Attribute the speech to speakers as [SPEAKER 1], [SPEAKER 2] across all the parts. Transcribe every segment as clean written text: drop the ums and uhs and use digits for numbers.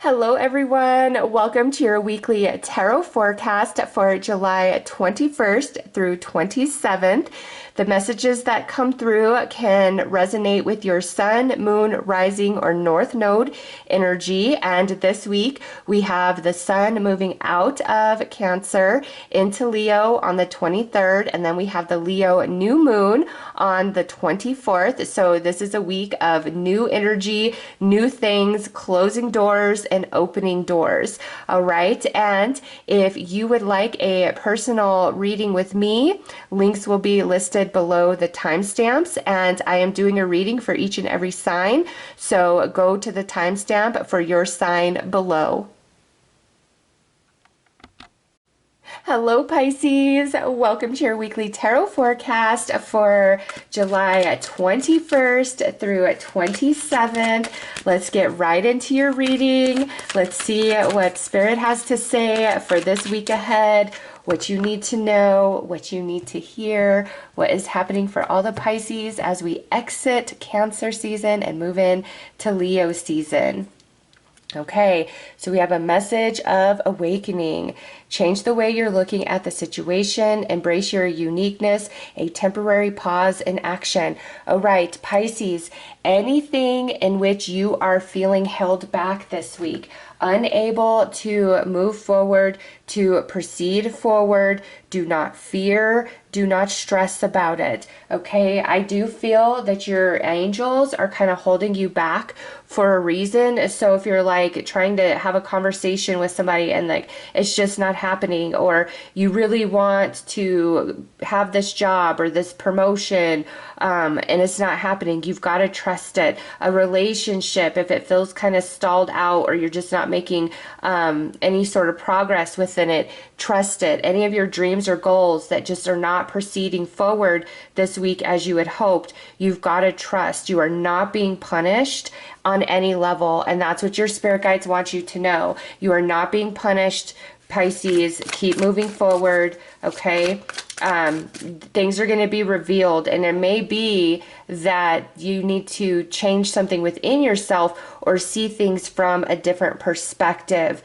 [SPEAKER 1] Hello, everyone. Welcome to your weekly tarot forecast for July 21st through 27th. The messages that come through can resonate with your sun, moon, rising, or north node energy. And this week we have the sun moving out of Cancer into Leo on the 23rd, and then we have the Leo new moon on the 24th. So this is a week of new energy, new things, closing doors and opening doors. All right. And if you would like a personal reading with me, links will be listed below the timestamps, and I am doing a reading for each and every sign. So go to the timestamp for your sign below. Hello, Pisces. Welcome to your weekly tarot forecast for July 21st through 27th. Let's get right into your reading. Let's see what Spirit has to say for this week ahead, what you need to know, what you need to hear, what is happening for all the Pisces as we exit Cancer season and move in to Leo season. Okay, so we have a message of awakening. Change the way you're looking at the situation. Embrace your uniqueness. A temporary pause in action. All right, Pisces, anything in which you are feeling held back this week, unable to move forward, to proceed forward, do not fear, do not stress about it. Okay, I do feel that your angels are kind of holding you back for a reason. So if you're like trying to have a conversation with somebody and like it's just not happening, or you really want to have this job or this promotion and it's not happening, you've got to trust it. A relationship, if it feels kind of stalled out or you're just not making any sort of progress within it, trust it. Any of your dreams or goals that just are not proceeding forward this week as you had hoped, you've got to trust. You are not being punished on any level, and that's what your spirit guides want you to know. You are not being punished, Pisces. Keep moving forward, okay? Things are going to be revealed, and it may be that you need to change something within yourself or see things from a different perspective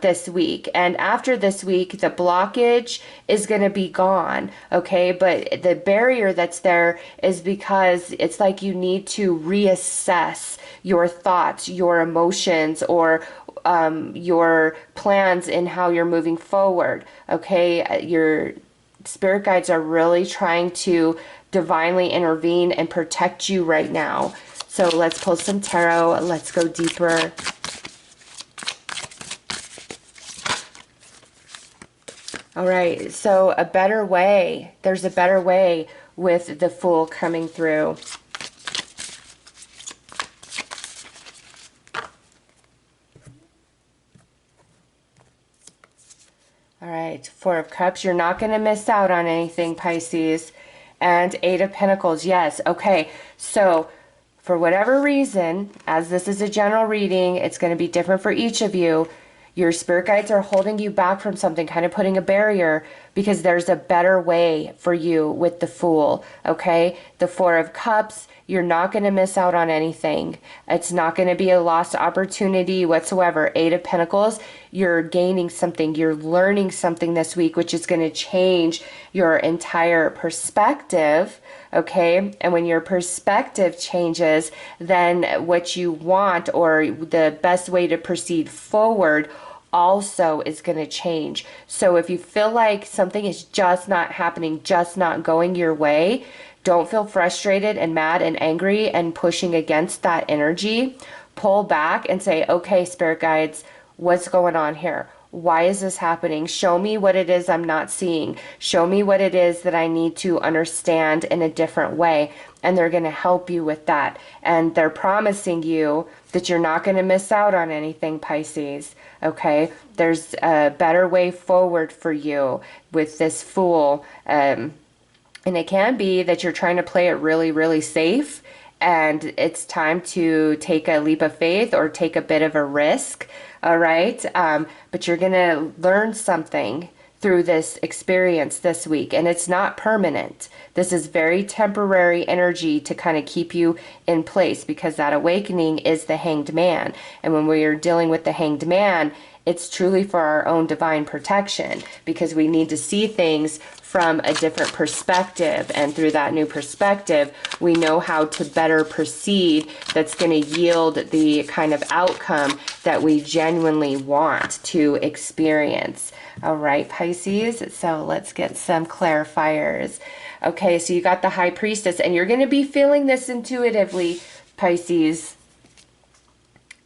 [SPEAKER 1] this week. And after this week, the blockage is going to be gone, okay? But the barrier that's there is because it's like you need to reassess your thoughts, your emotions, or your plans in how you're moving forward, okay? Your spirit guides are really trying to divinely intervene and protect you right now. So let's pull some tarot. Let's go deeper. All right, so a better way. There's a better way with the Fool coming through. All right, Four of Cups. You're not going to miss out on anything, Pisces. And Eight of Pentacles. Yes, okay. So for whatever reason, as this is a general reading, it's going to be different for each of you. Your spirit guides are holding you back from something, kind of putting a barrier, because there's a better way for you with the Fool, okay? The Four of Cups, you're not going to miss out on anything. It's not going to be a lost opportunity whatsoever. Eight of Pentacles, you're gaining something. You're learning something this week, which is going to change your entire perspective, okay? And when your perspective changes, then what you want or the best way to proceed forward also is going to change. So if you feel like something is just not happening, just not going your way, don't feel frustrated and mad and angry and pushing against that energy. Pull back and say, okay, spirit guides, what's going on here? Why is this happening? Show me what it is I'm not seeing. Show me what it is that I need to understand in a different way. And they're going to help you with that. And they're promising you that you're not going to miss out on anything, Pisces. Okay? There's a better way forward for you with this Fool. And it can be that you're trying to play it really, really safe, and it's time to take a leap of faith or take a bit of a risk, all right? But you're going to learn something through this experience this week, and it's not permanent. This is very temporary energy to kind of keep you in place, because that awakening is the Hanged Man. And when we are dealing with the Hanged Man, it's truly for our own divine protection, because we need to see things from a different perspective, and through that new perspective we know how to better proceed, that's going to yield the kind of outcome that we genuinely want to experience. All right, Pisces, so let's get some clarifiers. Okay, so you got the High Priestess, and you're going to be feeling this intuitively, Pisces.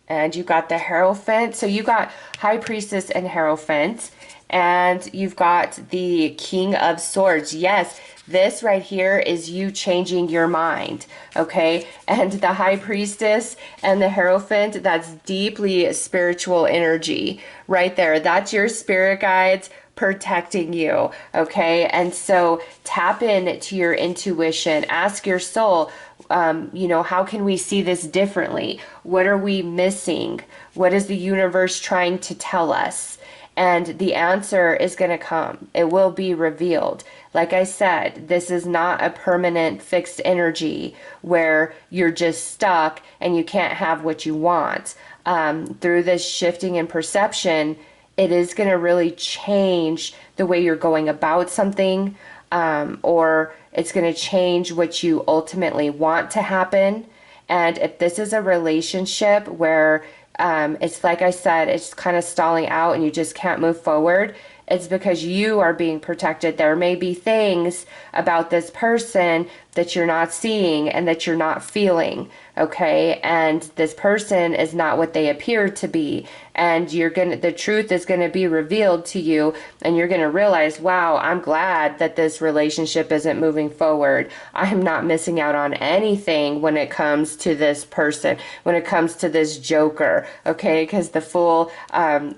[SPEAKER 1] And you got the Hierophant. So you got High Priestess and Hierophant. And you've got the King of Swords. Yes, this right here is you changing your mind, okay? And the High Priestess and the Hierophant, that's deeply spiritual energy right there. That's your spirit guides protecting you, okay? And so tap into your intuition. Ask your soul, you know, how can we see this differently? What are we missing? What is the universe trying to tell us? And the answer is going to come. It will be revealed. Like I said, this is not a permanent fixed energy where you're just stuck and you can't have what you want. Through this shifting in perception, it is going to really change the way you're going about something, or it's going to change what you ultimately want to happen. And if this is a relationship where it's like I said, it's kind of stalling out and you just can't move forward, it's because you are being protected. There may be things about this person that you're not seeing and that you're not feeling, okay? And this person is not what they appear to be. And the truth is gonna be revealed to you, and you're gonna realize, wow, I'm glad that this relationship isn't moving forward. I'm not missing out on anything when it comes to this person, when it comes to this joker, okay? Because the Fool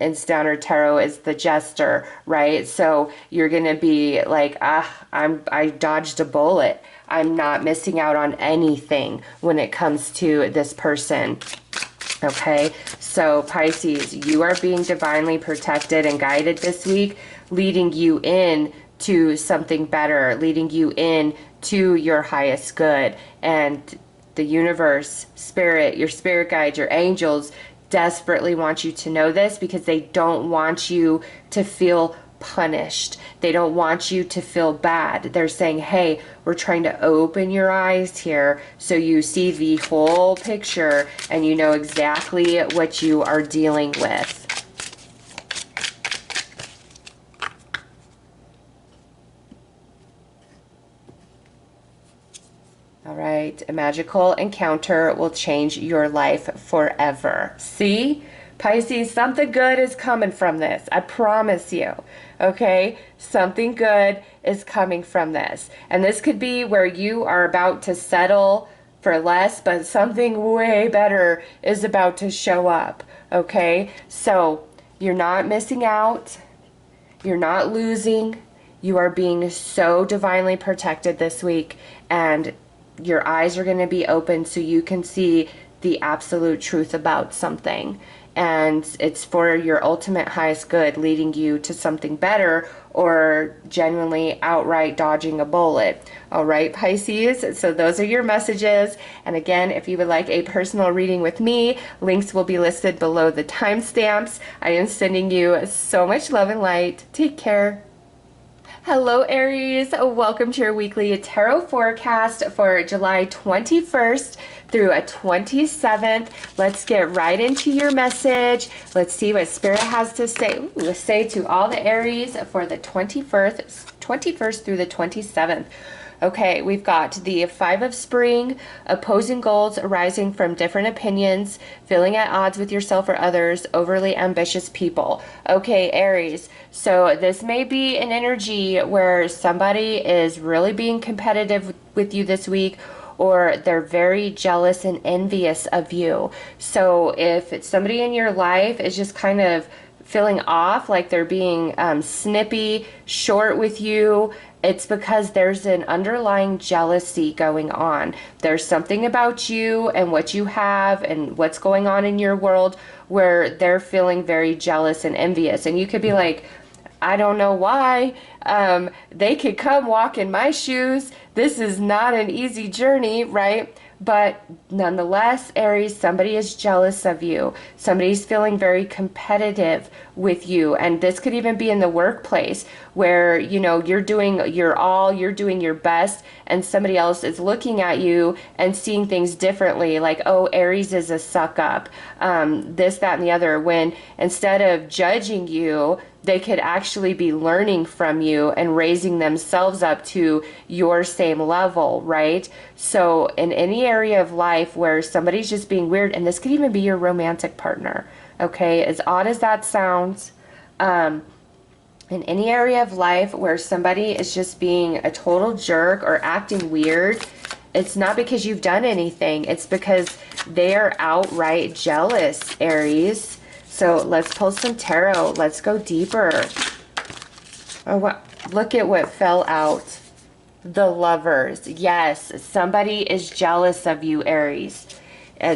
[SPEAKER 1] in Standard Tarot is the jester, right? So you're gonna be like, I dodged a bullet. I'm not missing out on anything when it comes to this person. Okay, so Pisces, you are being divinely protected and guided this week, leading you in to something better, leading you in to your highest good. And the universe, spirit, your spirit guide, your angels desperately want you to know this, because they don't want you to feel punished. They don't want you to feel bad. They're saying, hey, we're trying to open your eyes here so you see the whole picture and you know exactly what you are dealing with. All right, a magical encounter will change your life forever. See? Pisces, something good is coming from this. I promise you. Okay? Something good is coming from this. And this could be where you are about to settle for less, but something way better is about to show up. Okay? So you're not missing out. You're not losing. You are being so divinely protected this week. And your eyes are going to be open so you can see the absolute truth about something. And it's for your ultimate highest good, leading you to something better, or genuinely outright dodging a bullet. All right, Pisces, so those are your messages. And again, if you would like a personal reading with me, links will be listed below the timestamps. I am sending you so much love and light. Take care. Hello Aries, welcome to your weekly tarot forecast for July 21st through 27th. Let's get right into your message. Let's see what Spirit has to say. Let's say to all the Aries for the 21st through the 27th. Okay, we've got the Five of Spring, opposing goals arising from different opinions, feeling at odds with yourself or others, overly ambitious people. Okay, Aries, so this may be an energy where somebody is really being competitive with you this week, or they're very jealous and envious of you. So if somebody in your life is just kind of feeling off, like they're being snippy, short with you, it's because there's an underlying jealousy going on. There's something about you and what you have and what's going on in your world where they're feeling very jealous and envious. And you could be like, I don't know why. They could come walk in my shoes. This is not an easy journey, right? But nonetheless, Aries, somebody is jealous of you. Somebody's feeling very competitive with you. And this could even be in the workplace where, you know, you're doing you're doing your best, and somebody else is looking at you and seeing things differently. Like, oh, Aries is a suck up, this, that, and the other. When instead of judging you, they could actually be learning from you and raising themselves up to your same level, right? So in any area of life where somebody's just being weird, and this could even be your romantic partner, okay? As odd as that sounds, in any area of life where somebody is just being a total jerk or acting weird, it's not because you've done anything. It's because they are outright jealous, Aries. So let's pull some tarot. Let's go deeper. Oh, what? Look at what fell out. The Lovers. Yes, somebody is jealous of you, Aries.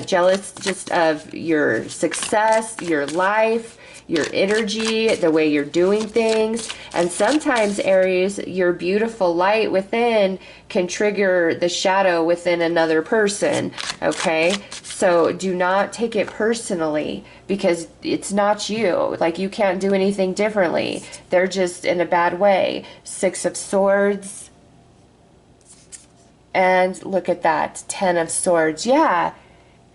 [SPEAKER 1] Jealous just of your success, your life, your energy, the way you're doing things. And sometimes, Aries, your beautiful light within can trigger the shadow within another person, okay? So do not take it personally, because it's not you. Like, you can't do anything differently. They're just in a bad way. Six of Swords. And look at that, 10 of Swords. Yeah,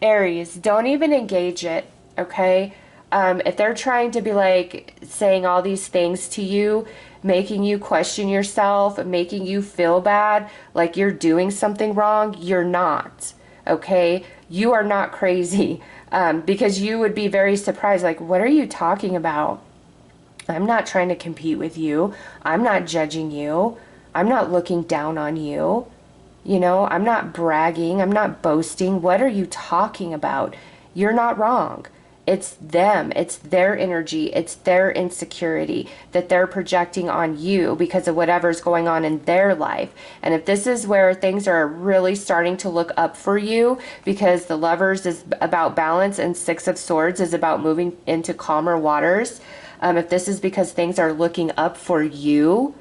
[SPEAKER 1] Aries, don't even engage it, okay? If they're trying to be like saying all these things to you, making you question yourself, making you feel bad, like you're doing something wrong, you're not, okay? You are not crazy, because you would be very surprised, like, what are you talking about? I'm not trying to compete with you. I'm not judging you. I'm not looking down on you. You know, I'm not bragging. I'm not boasting. What are you talking about? You're not wrong. It's them. It's their energy. It's their insecurity that they're projecting on you because of whatever's going on in their life. And if this is where things are really starting to look up for you, because the Lovers is about balance and Six of Swords is about moving into calmer waters, if this is because things are looking up for you,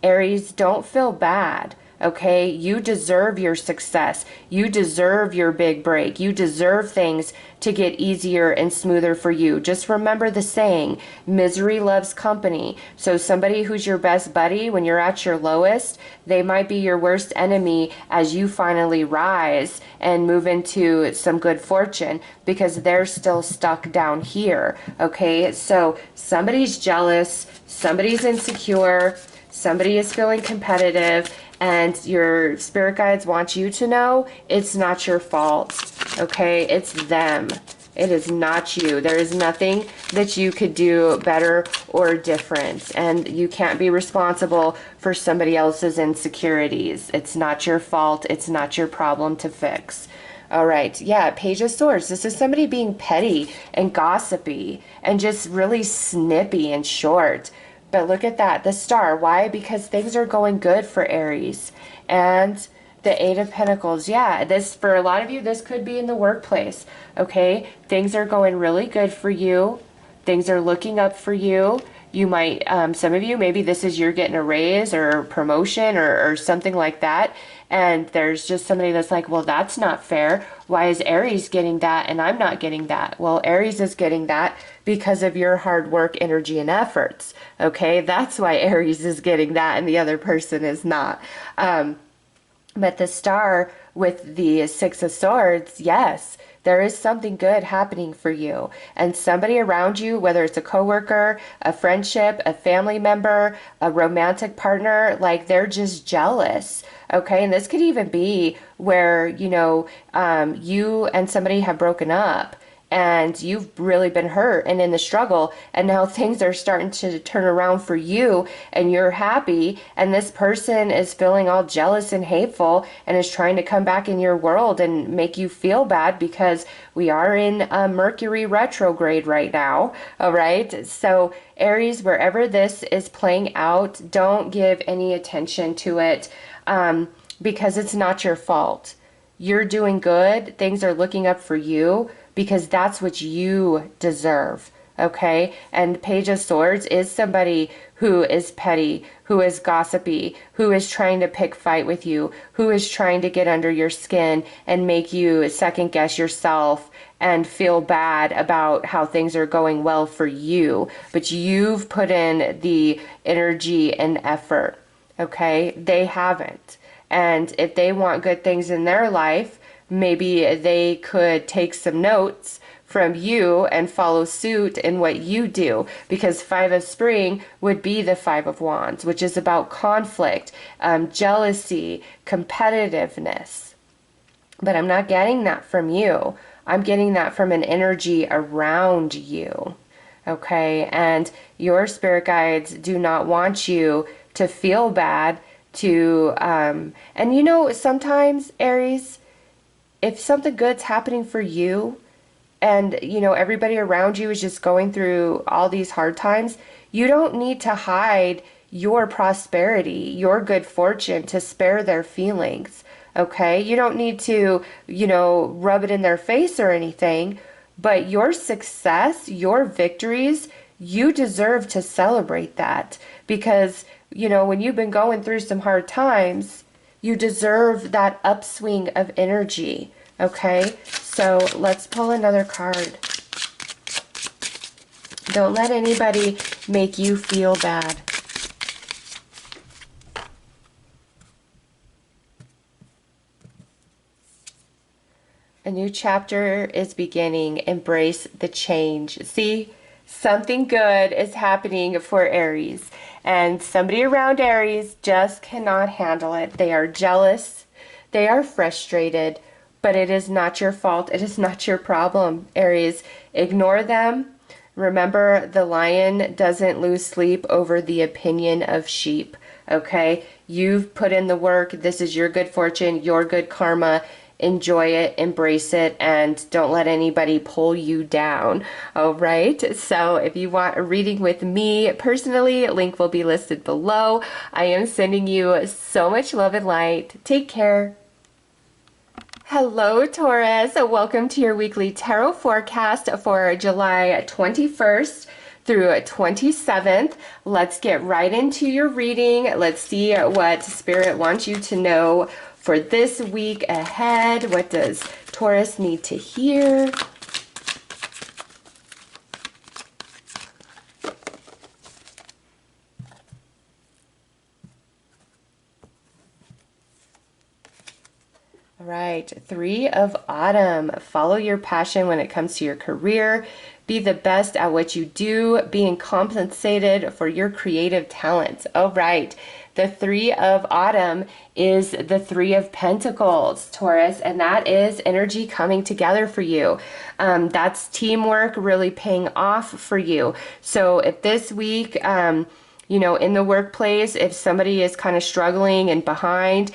[SPEAKER 1] Aries, don't feel bad. Okay, you deserve your success. You deserve your big break. You deserve things to get easier and smoother for you. Just remember the saying, misery loves company. So somebody who's your best buddy when you're at your lowest, they might be your worst enemy as you finally rise and move into some good fortune, because they're still stuck down here. Okay, so somebody's jealous, somebody's insecure, somebody is feeling competitive, and your spirit guides want you to know it's not your fault, okay? It's them. It is not you. There is nothing that you could do better or different, and you can't be responsible for somebody else's insecurities. It's not your fault. It's not your problem to fix. All right, yeah, Page of Swords. This is somebody being petty and gossipy and just really snippy and short. But look at that, the Star. Why? Because things are going good for Aries. And the Eight of Pentacles. Yeah, this, for a lot of you, this could be in the workplace, okay? Things are going really good for you. Things are looking up for you. You might, some of you, maybe this is you're getting a raise or promotion or something like that. And there's just somebody that's like, well, that's not fair. Why is Aries getting that and I'm not getting that? Well, Aries is getting that because of your hard work, energy, and efforts. Okay, that's why Aries is getting that and the other person is not. But the Star with the Six of Swords, yes, there is something good happening for you. And somebody around you, whether it's a coworker, a friendship, a family member, a romantic partner, like they're just jealous. Okay, and this could even be where, you know, you and somebody have broken up and you've really been hurt and in the struggle, and now things are starting to turn around for you and you're happy, and this person is feeling all jealous and hateful and is trying to come back in your world and make you feel bad, because we are in Mercury retrograde right now. All right, so Aries, wherever this is playing out, don't give any attention to it, because it's not your fault. You're doing good. Things are looking up for you because that's what you deserve. okay? And Page of Swords is somebody who is petty, who is gossipy, who is trying to pick fight with you, who is trying to get under your skin and make you second guess yourself and feel bad about how things are going well for you. But you've put in the energy and effort, okay? They haven't. And if they want good things in their life, maybe they could take some notes from you and follow suit in what you do, because Five of Spring would be the Five of Wands, which is about conflict, jealousy, competitiveness. But I'm not getting that from you. I'm getting that from an energy around you, okay? And your spirit guides do not want you to feel bad, and you know, sometimes, Aries, if something good's happening for you, and you know everybody around you is just going through all these hard times, you don't need to hide your prosperity, your good fortune, to spare their feelings, okay? You don't need to, you know, rub it in their face or anything, but your success, your victories, you deserve to celebrate that, because you know when you've been going through some hard times, you deserve that upswing of energy, okay? So let's pull another card. Don't let anybody make you feel bad. A new chapter is beginning. Embrace the change. See, something good is happening for Aries. And somebody around Aries just cannot handle it. They are jealous. They are frustrated. But it is not your fault. It is not your problem, Aries. Ignore them. Remember, the lion doesn't lose sleep over the opinion of sheep, okay? You've put in the work. This is your good fortune, your good karma. Enjoy it, embrace it, and don't let anybody pull you down, all right? So if you want a reading with me personally, link will be listed below. I am sending you so much love and light. Take care. Hello, Taurus. Welcome to your weekly tarot forecast for July 21st through 27th. Let's get right into your reading. Let's see what Spirit wants you to know for this week ahead. What does Taurus need to hear? All right, Three of Autumn. Follow your passion when it comes to your career. Be the best at what you do, being compensated for your creative talents. All right, the Three of Autumn is the Three of Pentacles, Taurus, and that is energy coming together for you. That's teamwork really paying off for you. So if this week, you know, in the workplace, if somebody is kind of struggling and behind,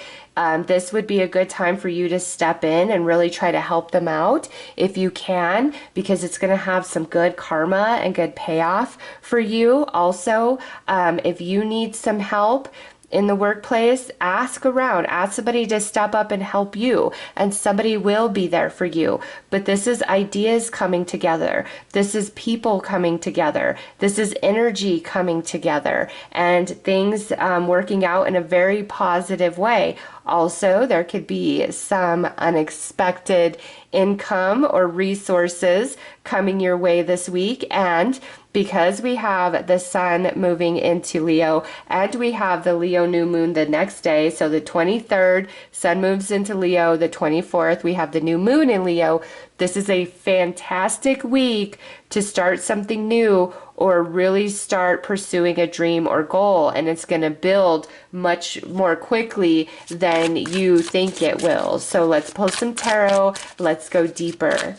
[SPEAKER 1] this would be a good time for you to step in and really try to help them out if you can, because it's going to have some good karma and good payoff for you. Also, if you need some help in the workplace, ask around, ask somebody to step up and help you, and somebody will be there for you. But this is ideas coming together. This is people coming together. This is energy coming together, and things working out in a very positive way. Also, there could be some unexpected income or resources coming your way this week, and because we have the sun moving into Leo and we have the Leo new moon the next day, so the 23rd, sun moves into Leo, the 24th, we have the new moon in Leo. This is a fantastic week to start something new or really start pursuing a dream or goal, and it's going to build much more quickly than you think it will. So let's pull some tarot. Let's go deeper.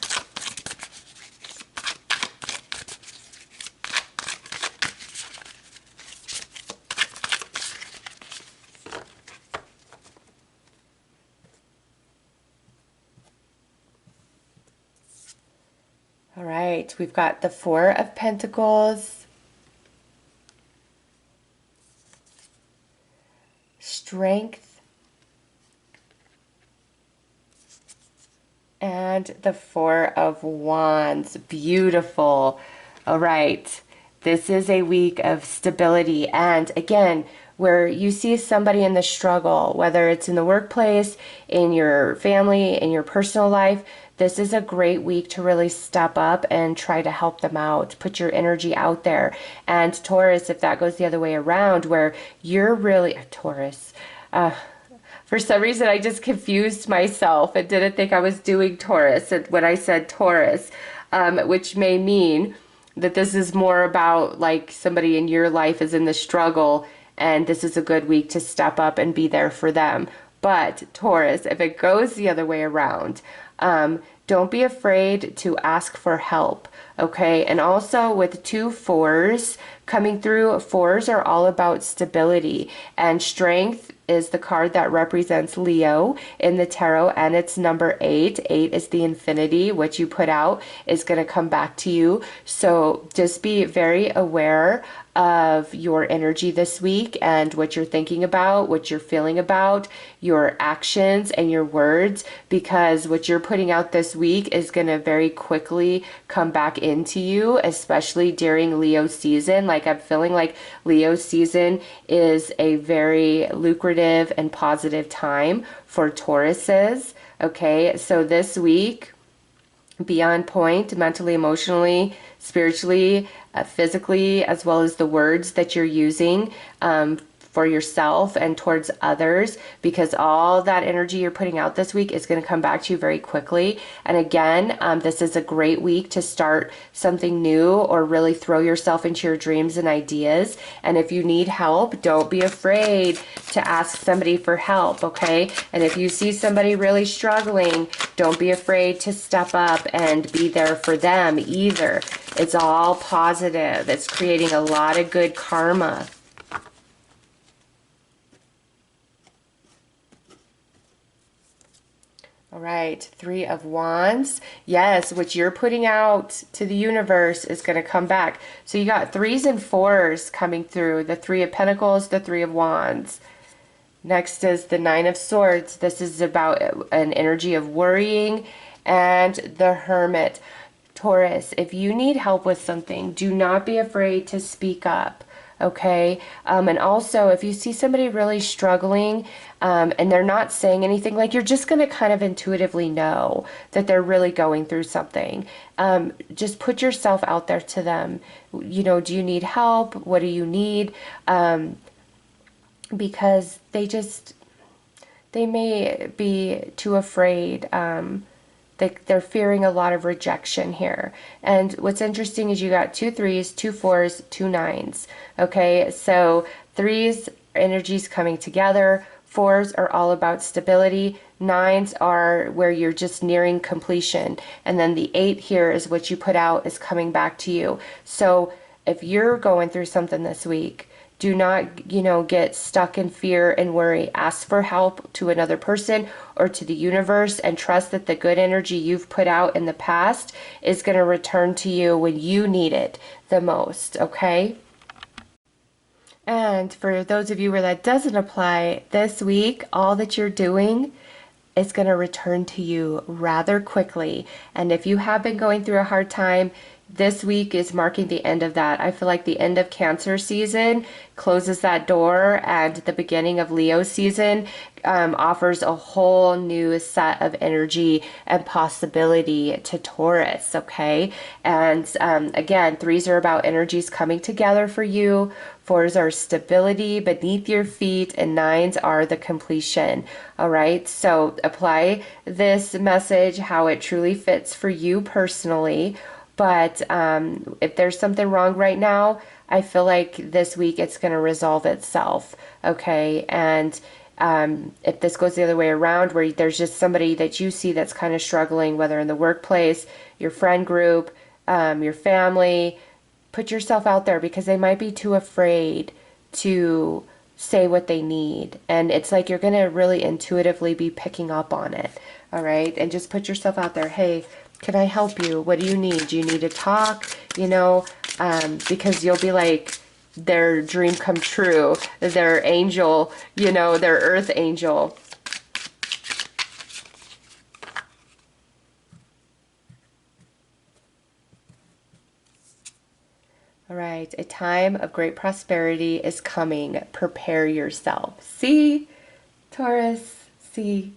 [SPEAKER 1] All right, we've got the Four of Pentacles, Strength, and the Four of Wands. Beautiful. All right. This is a week of stability. And again, where you see somebody in the struggle, whether it's in the workplace, in your family, in your personal life, this is a great week to really step up and try to help them out. Put your energy out there. And Taurus, if that goes the other way around, where you're really, Taurus, for some reason, I just confused myself and didn't think I was doing Taurus when I said Taurus, which may mean that this is more about like somebody in your life is in the struggle and this is a good week to step up and be there for them. But Taurus, if it goes the other way around, don't be afraid to ask for help, okay? And also with 2 4s coming through, 4s are all about stability, and strength is the card that represents Leo in the tarot, and it's number 8. 8 is the infinity. What you put out is going to come back to you. So just be very aware of your energy this week and what you're thinking about, what you're feeling about, your actions and your words, because what you're putting out this week is going to very quickly come back into you, especially during Leo season. Like I'm feeling like Leo season is a very lucrative and positive time for Tauruses. Okay, so this week, be on point mentally, emotionally, spiritually, physically, as well as the words that you're using for yourself and towards others, because all that energy you're putting out this week is going to come back to you very quickly. And again, this is a great week to start something new or really throw yourself into your dreams and ideas. And if you need help, don't be afraid to ask somebody for help, okay? And if you see somebody really struggling, don't be afraid to step up and be there for them either. It's all positive. It's creating a lot of good karma. All right, 3 of Wands. Yes, what you're putting out to the universe is going to come back. So you got 3s and 4s coming through. The 3 of Pentacles, the 3 of Wands. Next is the 9 of Swords. This is about an energy of worrying. And the Hermit. Taurus, if you need help with something, do not be afraid to speak up. Okay, and also if you see somebody really struggling and they're not saying anything, like you're just going to kind of intuitively know that they're really going through something. Just put yourself out there to them. You know, do you need help? What do you need? Because they may be too afraid. They're fearing a lot of rejection here. And what's interesting is you got 2 3s, 2 4s, 2 9s. Okay, so 3s, energies coming together. 4s are all about stability. 9s are where you're just nearing completion. And then the 8 here is what you put out is coming back to you. So if you're going through something this week, do not, get stuck in fear and worry. Ask for help to another person or to the universe, and trust that the good energy you've put out in the past is going to return to you when you need it the most, okay? And for those of you where that doesn't apply, this week, all that you're doing is going to return to you rather quickly. And if you have been going through a hard time, this week is marking the end of that. I feel like the end of Cancer season closes that door, and the beginning of Leo season offers a whole new set of energy and possibility to Taurus, okay? And again, 3s are about energies coming together for you. 4s are stability beneath your feet, and 9s are the completion. All right, so apply this message how it truly fits for you personally. But if there's something wrong right now, I feel like this week it's going to resolve itself, okay? And if this goes the other way around, where there's just somebody that you see that's kind of struggling, whether in the workplace, your friend group, your family, put yourself out there, because they might be too afraid to say what they need. And it's like you're going to really intuitively be picking up on it, all right? And just put yourself out there. Hey, can I help you? What do you need? Do you need to talk? Because you'll be like their dream come true, their angel, their earth angel. All right, a time of great prosperity is coming. Prepare yourself. See, Taurus, see,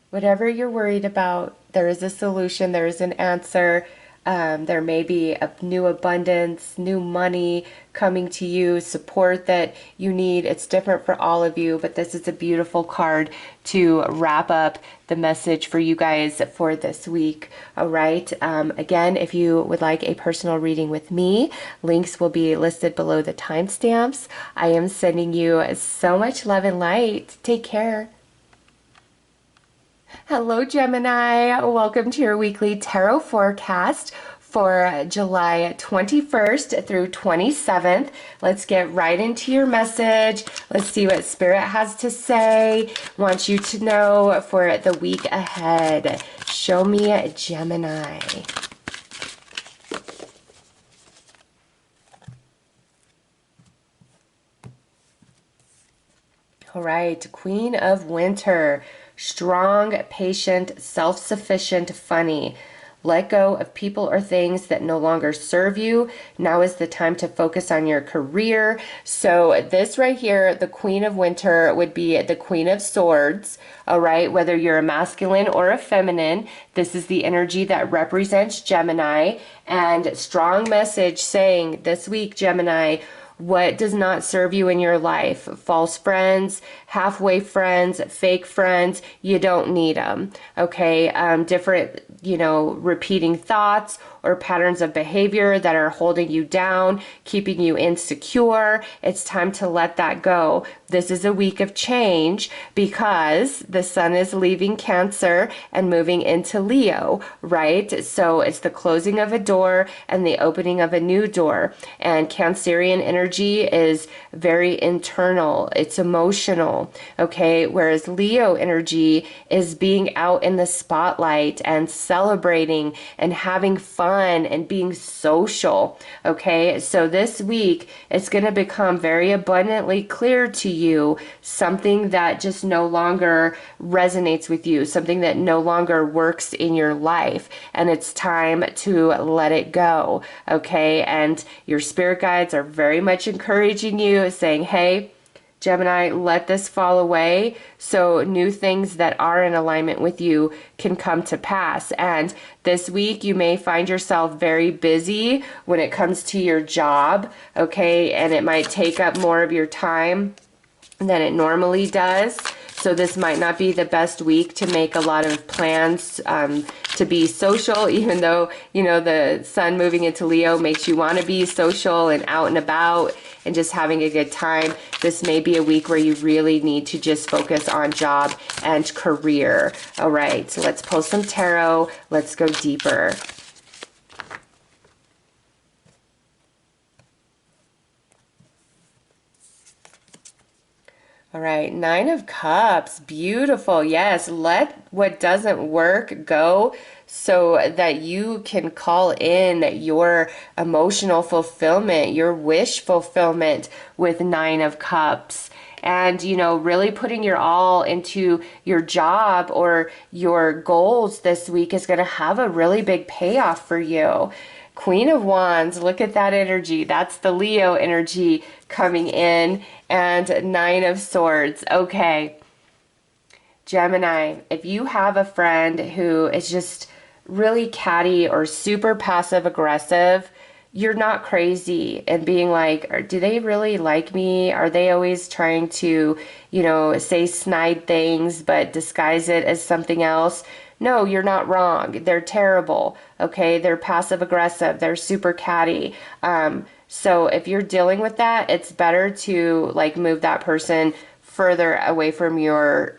[SPEAKER 1] whatever you're worried about, there is a solution, there is an answer. There may be a new abundance, new money coming to you, support that you need. It's different for all of you, but this is a beautiful card to wrap up the message for you guys for this week. All right. Again, if you would like a personal reading with me, links will be listed below the timestamps. I am sending you so much love and light. Take care. Hello, Gemini. Welcome to your weekly tarot forecast for July 21st through 27th. Let's get right into your message. Let's see what Spirit has to say. Want you to know for the week ahead. Show me Gemini. All right, Queen of Winter. Strong, patient, self-sufficient, funny. Let go of people or things that no longer serve you. Now is the time to focus on your career. So this right here, the Queen of Winter, would be the Queen of Swords. All right, whether you're a masculine or a feminine, this is the energy that represents Gemini. And strong message saying this week, Gemini, what does not serve you in your life? False friends, halfway friends, fake friends, you don't need them. Okay, different, repeating thoughts or patterns of behavior that are holding you down, keeping you insecure. It's time to let that go. This is a week of change because the sun is leaving Cancer and moving into Leo, right? So it's the closing of a door and the opening of a new door. And Cancerian energy is very internal. It's emotional, okay? Whereas Leo energy is being out in the spotlight and celebrating and having fun and being social, okay? So this week, it's going to become very abundantly clear to you something that just no longer resonates with you, something that no longer works in your life, and it's time to let it go, okay? And your spirit guides are very much encouraging you, saying, hey, Gemini, let this fall away so new things that are in alignment with you can come to pass. And this week you may find yourself very busy when it comes to your job, okay? And it might take up more of your time than it normally does. So this might not be the best week to make a lot of plans to be social, even though, the sun moving into Leo makes you want to be social and out and about and just having a good time. This may be a week where you really need to just focus on job and career. All right, so let's pull some tarot. Let's go deeper. All right, Nine of Cups, beautiful. Yes, let what doesn't work go so that you can call in your emotional fulfillment, your wish fulfillment with Nine of Cups. And, really putting your all into your job or your goals this week is going to have a really big payoff for you. Queen of Wands, look at that energy. That's the Leo energy coming in. And Nine of Swords. Okay, Gemini, if you have a friend who is just really catty or super passive aggressive, you're not crazy and being like, do they really like me? Are they always trying to, say snide things but disguise it as something else? No, you're not wrong. They're terrible, okay? They're passive aggressive. They're super catty. So if you're dealing with that, it's better to move that person further away from your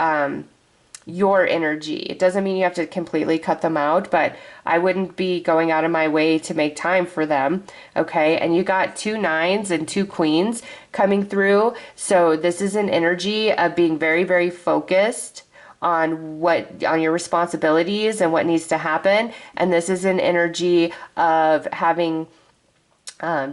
[SPEAKER 1] energy. It doesn't mean you have to completely cut them out, but I wouldn't be going out of my way to make time for them, okay? And you got 2 nines and 2 queens coming through. So this is an energy of being very, very focused on your responsibilities and what needs to happen. And this is an energy of having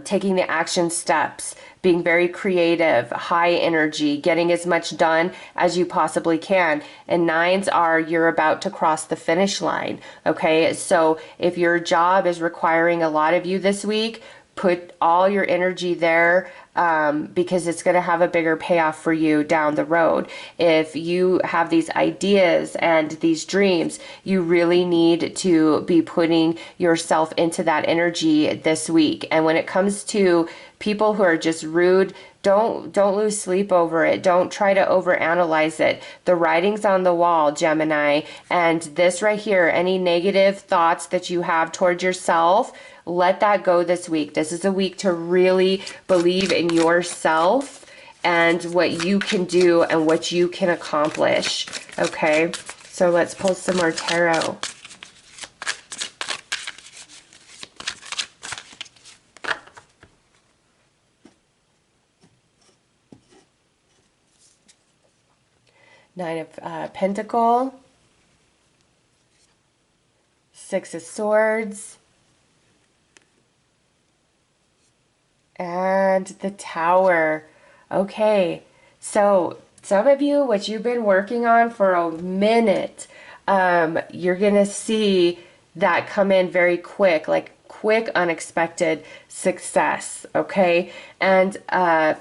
[SPEAKER 1] taking the action steps, being very creative, high energy, getting as much done as you possibly can. And nines are you're about to cross the finish line, okay? So if your job is requiring a lot of you this week, put all your energy there, because it's going to have a bigger payoff for you down the road. If you have these ideas and these dreams, you really need to be putting yourself into that energy this week. And when it comes to people who are just rude, don't lose sleep over it. Don't try to overanalyze it. The writing's on the wall, Gemini. And this right here, any negative thoughts that you have towards yourself, let that go this week. This is a week to really believe in yourself and what you can do and what you can accomplish. Okay, so let's pull some more tarot. Nine of Pentacles, Six of Swords, and the Tower. Okay, so some of you, what you've been working on for a minute, you're gonna see that come in very quick, like quick, unexpected success. Okay, and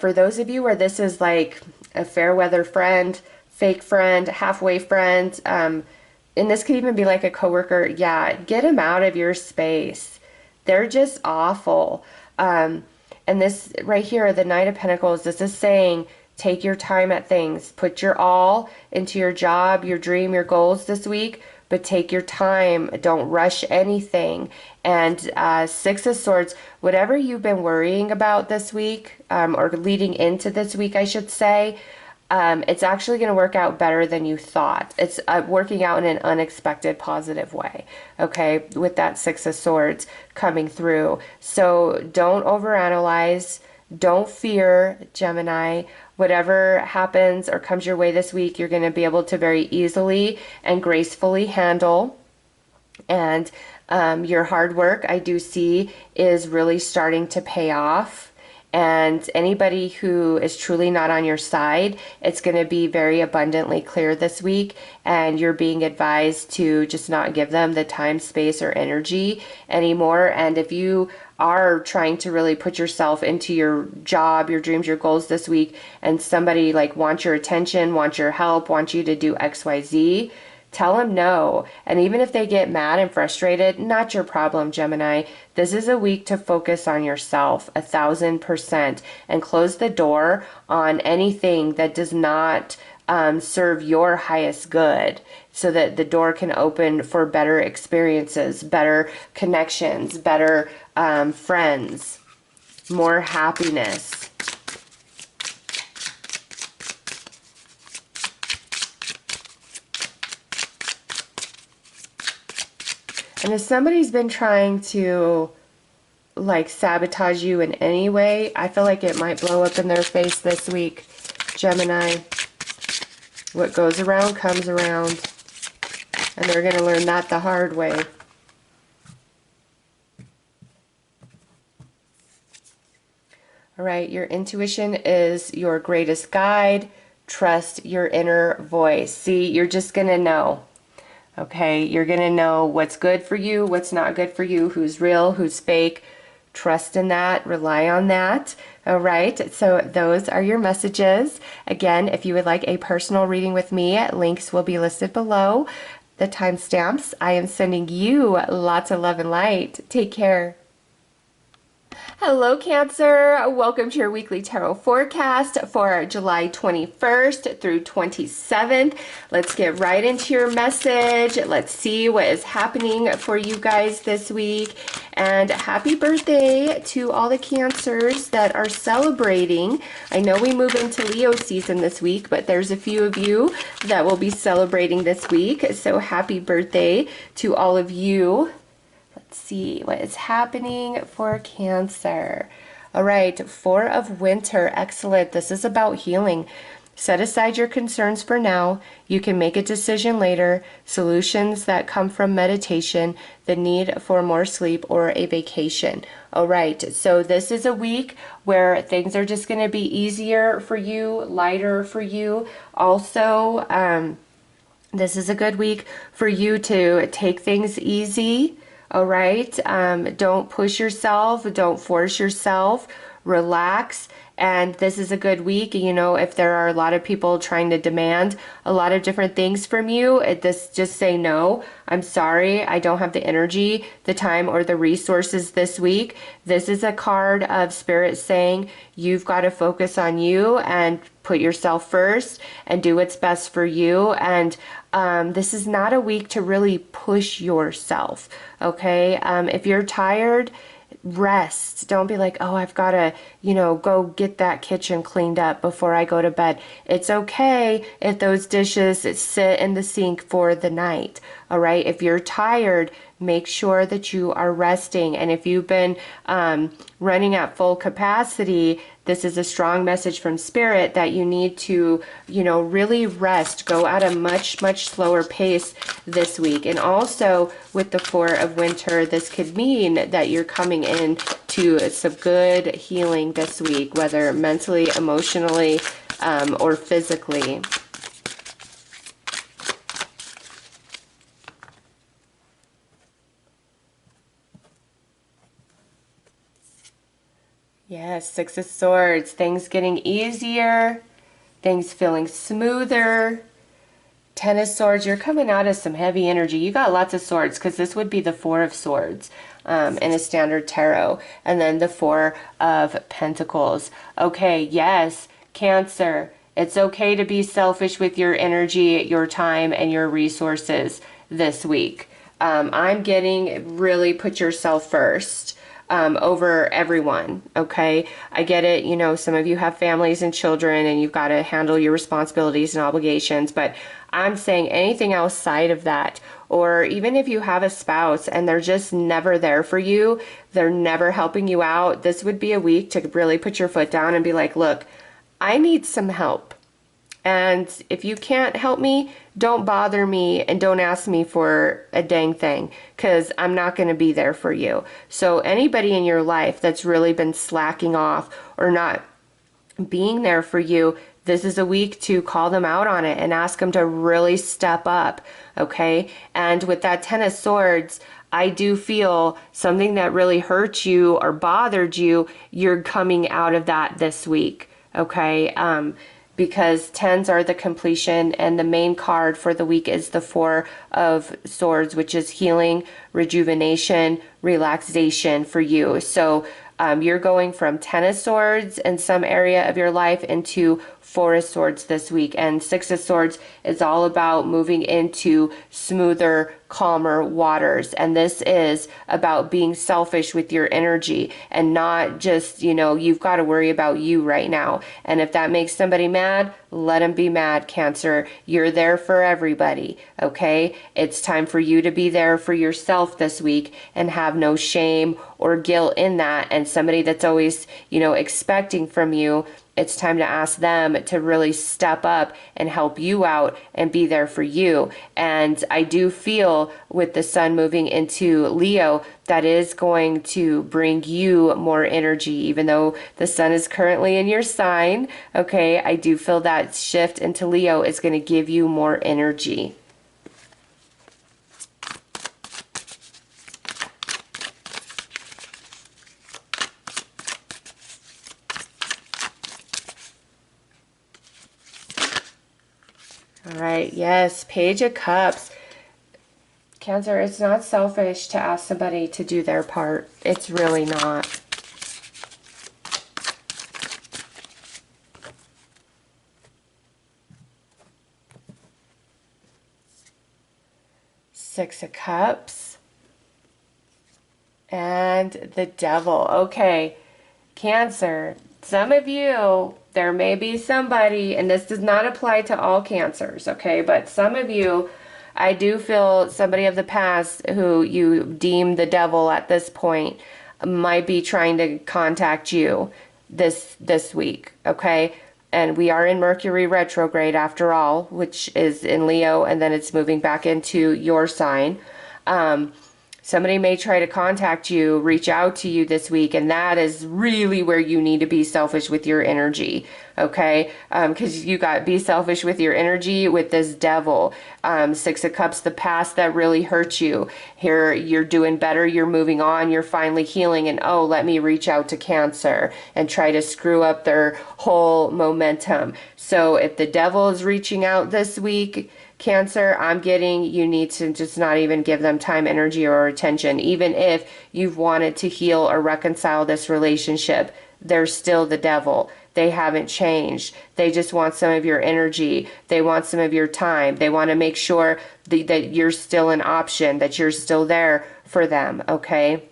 [SPEAKER 1] for those of you where this is like a fair weather friend, fake friend, halfway friend, and this could even be like a coworker, yeah, get them out of your space. They're just awful. And this right here, the Knight of Pentacles, this is saying, take your time at things. Put your all into your job, your dream, your goals this week, but take your time. Don't rush anything. And Six of Swords, whatever you've been worrying about this week, or leading into this week, I should say, it's actually going to work out better than you thought. It's working out in an unexpected positive way, okay, with that Six of Swords coming through. So don't overanalyze. Don't fear, Gemini. Whatever happens or comes your way this week, you're going to be able to very easily and gracefully handle. And your hard work, I do see, is really starting to pay off. And anybody who is truly not on your side, it's going to be very abundantly clear this week. And you're being advised to just not give them the time, space, or energy anymore. And if you are trying to really put yourself into your job, your dreams, your goals this week, and somebody like wants your attention, wants your help, wants you to do XYZ, tell them no. And even if they get mad and frustrated, not your problem, Gemini. This is a week to focus on yourself 1000% and close the door on anything that does not serve your highest good, so that the door can open for better experiences, better connections, better friends, more happiness. And if somebody's been trying to like sabotage you in any way, I feel like it might blow up in their face this week, Gemini. What goes around comes around. And they're going to learn that the hard way. All right, your intuition is your greatest guide. Trust your inner voice. See, you're just going to know. Okay, you're going to know what's good for you, what's not good for you, who's real, who's fake. Trust in that, rely on that. All right, so those are your messages. Again, if you would like a personal reading with me, links will be listed below. The timestamps. I am sending you lots of love and light. Take care. Hello, Cancer. Welcome to your weekly tarot forecast for July 21st through 27th. Let's get right into your message. Let's see what is happening for you guys this week. And happy birthday to all the Cancers that are celebrating. I know we move into Leo season this week, but there's a few of you that will be celebrating this week. So happy birthday to all of you. See what is happening for Cancer. All right, Four of Winter. Excellent. This is about healing. Set aside your concerns for now. You can make a decision later. Solutions that come from meditation, the need for more sleep, or a vacation. All right, so this is a week where things are just going to be easier for you, lighter for you. Also, this is a good week for you to take things easy. All right. Don't push yourself. Don't force yourself. Relax. And this is a good week. You know, if there are a lot of people trying to demand a lot of different things from you, just say no. I'm sorry. I don't have the energy, the time, or the resources this week. This is a card of Spirit saying you've got to focus on you and put yourself first and do what's best for you. And this is not a week to really push yourself. Okay. If you're tired, rest. Don't be like, oh, I've got to, go get that kitchen cleaned up before I go to bed. It's okay if those dishes sit in the sink for the night. All right. If you're tired, make sure that you are resting. And if you've been running at full capacity, this is a strong message from Spirit that you need to, really rest. Go at a much, much slower pace this week. And also with the Four of Winter, this could mean that you're coming in to some good healing this week, whether mentally, emotionally, or physically. Yes, Six of Swords, things getting easier, things feeling smoother. Ten of Swords, you're coming out of some heavy energy. You got lots of swords because this would be the Four of Swords in a standard tarot. And then the Four of Pentacles. Okay, yes, Cancer. It's okay to be selfish with your energy, your time, and your resources this week. I'm getting really put yourself first. Over everyone. Okay. I get it. Some of you have families and children and you've got to handle your responsibilities and obligations, but I'm saying anything outside of that, or even if you have a spouse and they're just never there for you, they're never helping you out, this would be a week to really put your foot down and be like, look, I need some help. And if you can't help me, don't bother me and don't ask me for a dang thing because I'm not going to be there for you. So anybody in your life that's really been slacking off or not being there for you, this is a week to call them out on it and ask them to really step up. Okay. And with that Ten of Swords, I do feel something that really hurt you or bothered you, you're coming out of that this week. Okay. Because tens are the completion and the main card for the week is the Four of Swords, which is healing, rejuvenation, relaxation for you. So you're going from Ten of Swords in some area of your life into Four of Swords this week. And Six of Swords is all about moving into smoother, calmer waters. And this is about being selfish with your energy and not just, you've got to worry about you right now. And if that makes somebody mad, let them be mad, Cancer. You're there for everybody, okay? It's time for you to be there for yourself this week and have no shame or guilt in that. And somebody that's always, expecting from you, it's time to ask them to really step up and help you out and be there for you. And I do feel with the sun moving into Leo, that is going to bring you more energy, even though the sun is currently in your sign. Okay, I do feel that shift into Leo is going to give you more energy. All right, yes, Page of Cups. Cancer, it's not selfish to ask somebody to do their part. It's really not. Six of Cups. And the Devil. Okay, Cancer, some of you, there may be somebody, and this does not apply to all Cancers, okay? But some of you, I do feel somebody of the past who you deem the devil at this point might be trying to contact you this week, okay? And we are in Mercury retrograde after all, which is in Leo, and then it's moving back into your sign. Somebody may try to contact you, reach out to you this week, and that is really where you need to be selfish with your energy, okay? Because you got be selfish with your energy with this devil. Six of Cups, the past that really hurt you. Here, you're doing better, you're moving on, you're finally healing, and oh, let me reach out to Cancer and try to screw up their whole momentum. So if the devil is reaching out this week, Cancer, I'm getting you need to just not even give them time, energy, or attention. Even if you've wanted to heal or reconcile this relationship, they're still the devil. They haven't changed. They just want some of your energy. They want some of your time. They want to make sure that you're still an option, that you're still there for them, okay?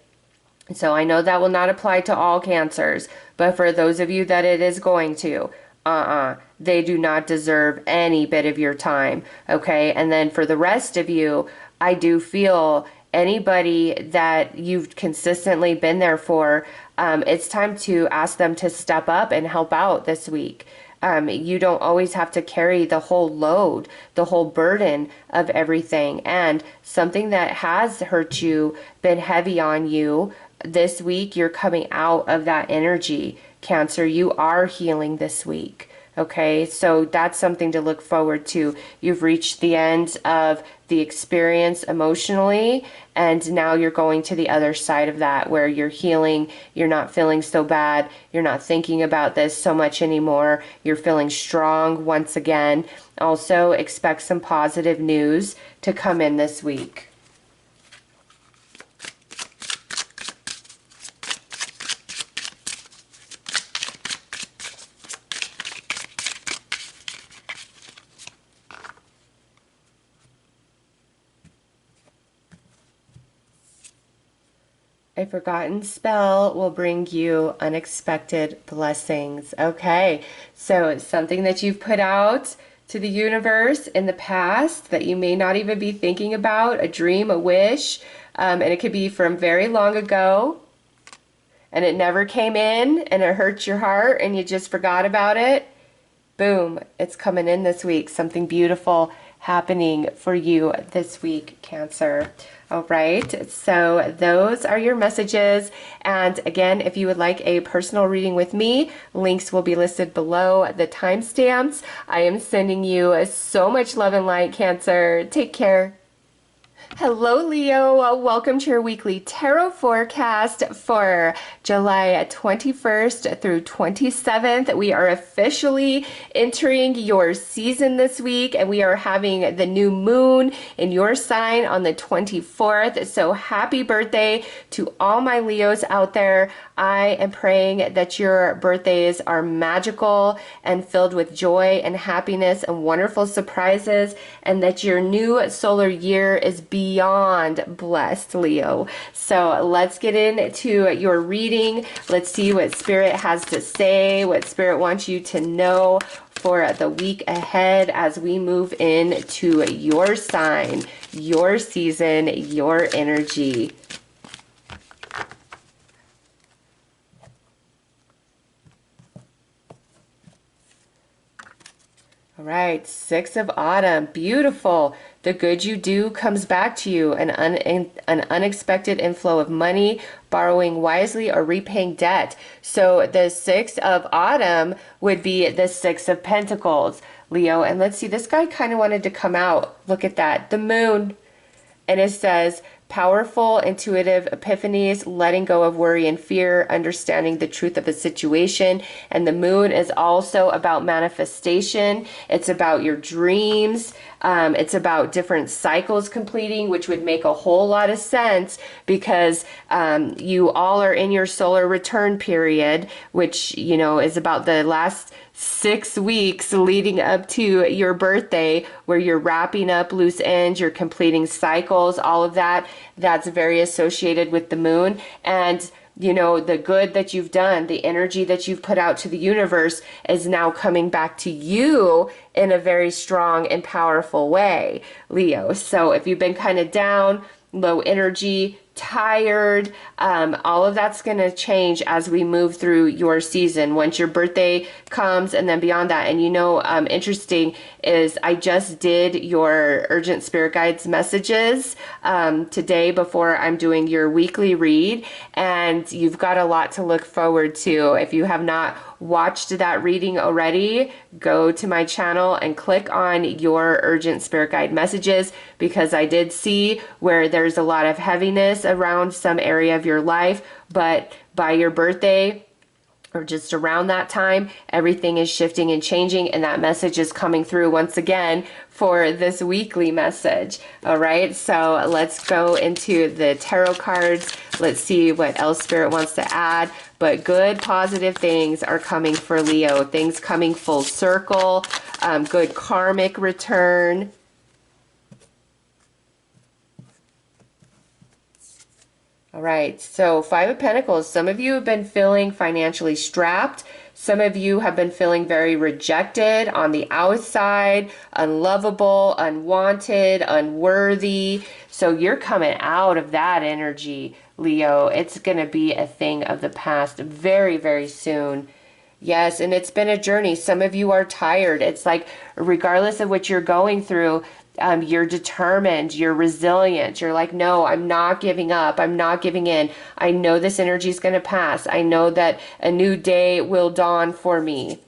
[SPEAKER 1] So I know that will not apply to all Cancers, but for those of you that it is going to, they do not deserve any bit of your time, okay? And then for the rest of you, I do feel anybody that you've consistently been there for, it's time to ask them to step up and help out this week. You don't always have to carry the whole load, the whole burden of everything. And something that has hurt you, been heavy on you, this week, you're coming out of that energy. Cancer, you are healing this week. Okay, so that's something to look forward to. You've reached the end of the experience emotionally, and now you're going to the other side of that where you're healing, you're not feeling so bad, you're not thinking about this so much anymore, you're feeling strong once again. Also, expect some positive news to come in this week. A forgotten spell will bring you unexpected blessings. Okay, so it's something that you've put out to the universe in the past that you may not even be thinking about, a dream, a wish, and it could be from very long ago, and it never came in, and it hurt your heart, and you just forgot about it. Boom, it's coming in this week. Something beautiful happening for you this week, Cancer. All right, so those are your messages. And again, if you would like a personal reading with me, links will be listed below the timestamps. I am sending you so much love and light, Cancer. Take care. Hello, Leo. Welcome to your weekly tarot forecast for July 21st through 27th. We are officially entering your season this week, and we are having the new moon in your sign on the 24th. So happy birthday to all my Leos out there. I am praying that your birthdays are magical and filled with joy and happiness and wonderful surprises, and that your new solar year is beyond blessed, Leo. So let's get into your reading. Let's see what Spirit has to say, what Spirit wants you to know for the week ahead as we move into your sign, your season, your energy. All right, Six of Autumn, beautiful. The good you do comes back to you, an unexpected inflow of money, borrowing wisely, or repaying debt. So the Six of Autumn would be the Six of Pentacles, Leo. And let's see, this guy kind of wanted to come out. Look at that, the moon. And it says, powerful, intuitive epiphanies, letting go of worry and fear, understanding the truth of a situation. And the moon is also about manifestation. It's about your dreams. It's about different cycles completing, which would make a whole lot of sense because you all are in your solar return period, which, you know, is about the last 6 weeks leading up to your birthday, where you're wrapping up loose ends, you're completing cycles, all of that. That's very associated with the moon. And you know, the good that you've done, the energy that you've put out to the universe is now coming back to you in a very strong and powerful way, Leo. So if you've been kind of down, low energy, tired. All of that's going to change as we move through your season once your birthday comes and then beyond that. And interesting is I just did your urgent spirit guides messages today before I'm doing your weekly read, and you've got a lot to look forward to. If you have not watched that reading already, go to my channel and click on your urgent spirit guide messages, because I did see where there's a lot of heaviness around some area of your life, but by your birthday or just around that time, everything is shifting and changing, and that message is coming through once again for this weekly message. All right, so let's go into the tarot cards. Let's see what else Spirit wants to add. But good, positive things are coming for Leo. Things coming full circle. Good karmic return. All right, so Five of Pentacles. Some of you have been feeling financially strapped. Some of you have been feeling very rejected on the outside, unlovable, unwanted, unworthy. So you're coming out of that energy, Leo. It's going to be a thing of the past very, very soon. Yes, and it's been a journey. Some of you are tired. It's like, regardless of what you're going through, you're determined, you're resilient. You're like, no, I'm not giving up. I'm not giving in. I know this energy is going to pass. I know that a new day will dawn for me.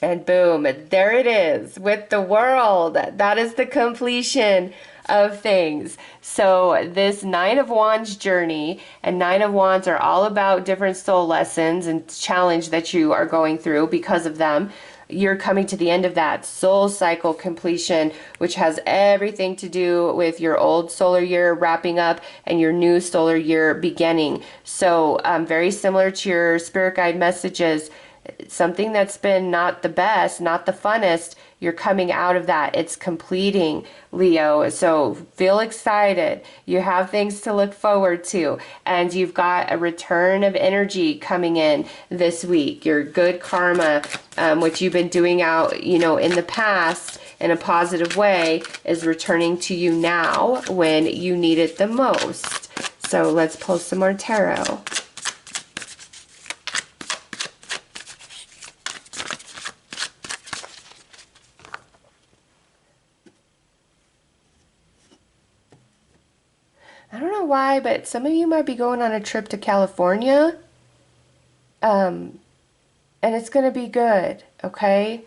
[SPEAKER 1] And boom, there it is with the World. That is the completion of things. So this Nine of Wands journey, and Nine of Wands are all about different soul lessons and challenge that you are going through because of them. You're coming to the end of that soul cycle completion, which has everything to do with your old solar year wrapping up and your new solar year beginning. So very similar to your spirit guide messages, something that's been not the best, not the funnest, you're coming out of that. It's completing, Leo. So feel excited. You have things to look forward to. And you've got a return of energy coming in this week. Your good karma, what you've been doing out, in the past in a positive way, is returning to you now when you need it the most. So let's pull some more tarot. I don't know why, but some of you might be going on a trip to California. And it's going to be good, okay?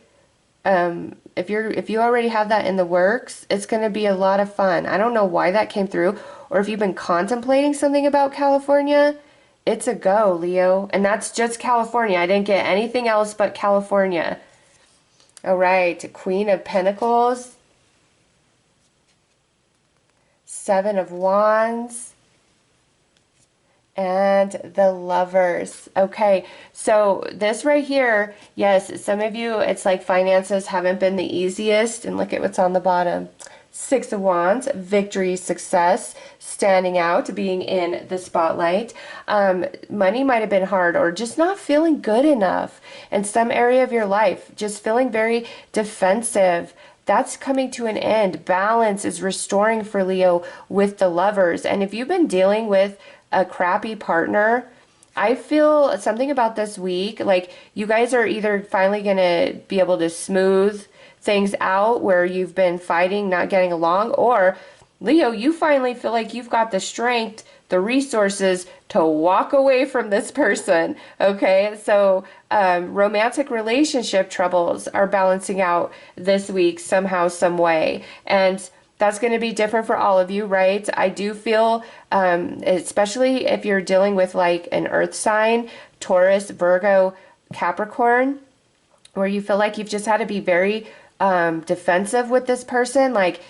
[SPEAKER 1] If you already have that in the works, it's going to be a lot of fun. I don't know why that came through, or if you've been contemplating something about California, it's a go, Leo. And that's just California. I didn't get anything else but California. All right, Queen of Pentacles. Seven of Wands, and the Lovers. Okay, so this right here, yes, some of you, it's like finances haven't been the easiest, and look at what's on the bottom. Six of Wands, victory, success, standing out, being in the spotlight. Money might have been hard, or just not feeling good enough in some area of your life, just feeling very defensive. That's coming to an end. Balance is restoring for Leo with the Lovers. And if you've been dealing with a crappy partner, I feel something about this week, like you guys are either finally going to be able to smooth things out where you've been fighting, not getting along, or Leo, you finally feel like you've got the strength, the resources to walk away from this person, okay? So romantic relationship troubles are balancing out this week somehow, some way. And that's going to be different for all of you, right? I do feel, especially if you're dealing with like an earth sign, Taurus, Virgo, Capricorn, where you feel like you've just had to be very defensive with this person, like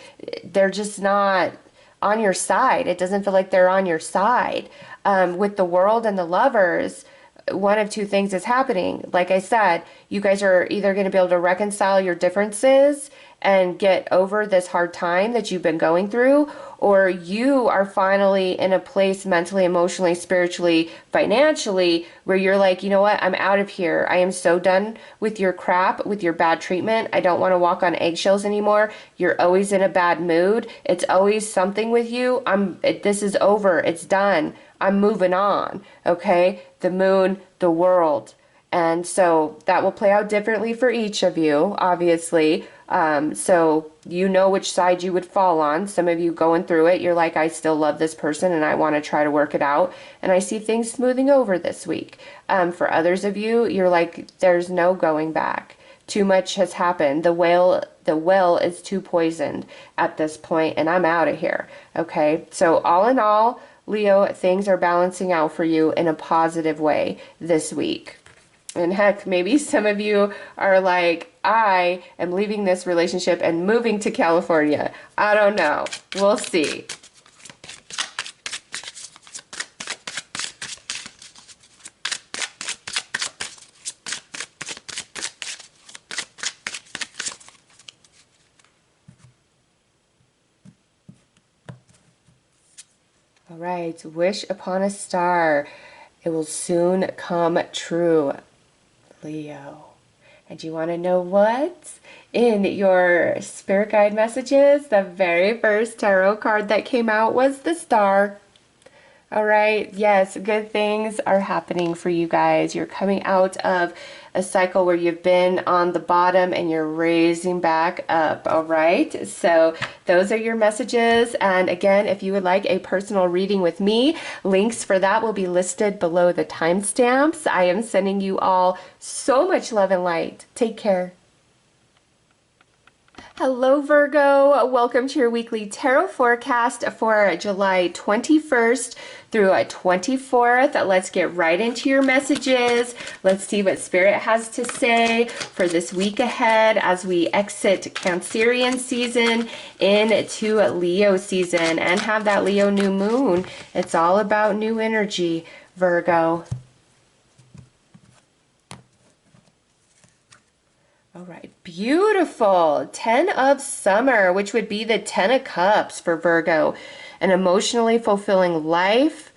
[SPEAKER 1] they're just not on your side. It doesn't feel like they're on your side. With the World and the Lovers, one of two things is happening. Like I said, you guys are either going to be able to reconcile your differences and get over this hard time that you've been going through, or you are finally in a place mentally, emotionally, spiritually, financially, where you're like, you know what, I'm out of here. I am so done with your crap, with your bad treatment. I don't want to walk on eggshells anymore. You're always in a bad mood. It's always something with you. This is over. It's done. I'm moving on. Okay? The moon, the world. And so that will play out differently for each of you, obviously. So you know which side you would fall on. Some of you going through it, you're like, I still love this person and I want to try to work it out. And I see things smoothing over this week. For others of you, you're like, there's no going back. Too much has happened. The well is too poisoned at this point, and I'm out of here. Okay. So all in all, Leo, things are balancing out for you in a positive way this week. And heck, maybe some of you are like, I am leaving this relationship and moving to California. I don't know. We'll see. All right, wish upon a star. It will soon come true, Leo. And you want to know what? In your spirit guide messages, the very first tarot card that came out was the star. All right, yes, good things are happening for you guys. You're coming out of a cycle where you've been on the bottom and you're raising back up. All right, so those are your messages. And again, if you would like a personal reading with me, links for that will be listed below the timestamps. I am sending you all so much love and light. Take care. Hello Virgo, welcome to your weekly tarot forecast for July 21st through 24th. Let's get right into your messages. Let's see what Spirit has to say for this week ahead as we exit Cancerian season into Leo season and have that Leo new moon. It's all about new energy, Virgo. All right, beautiful. 10 of Summer, which would be the 10 of Cups for Virgo. An emotionally fulfilling life,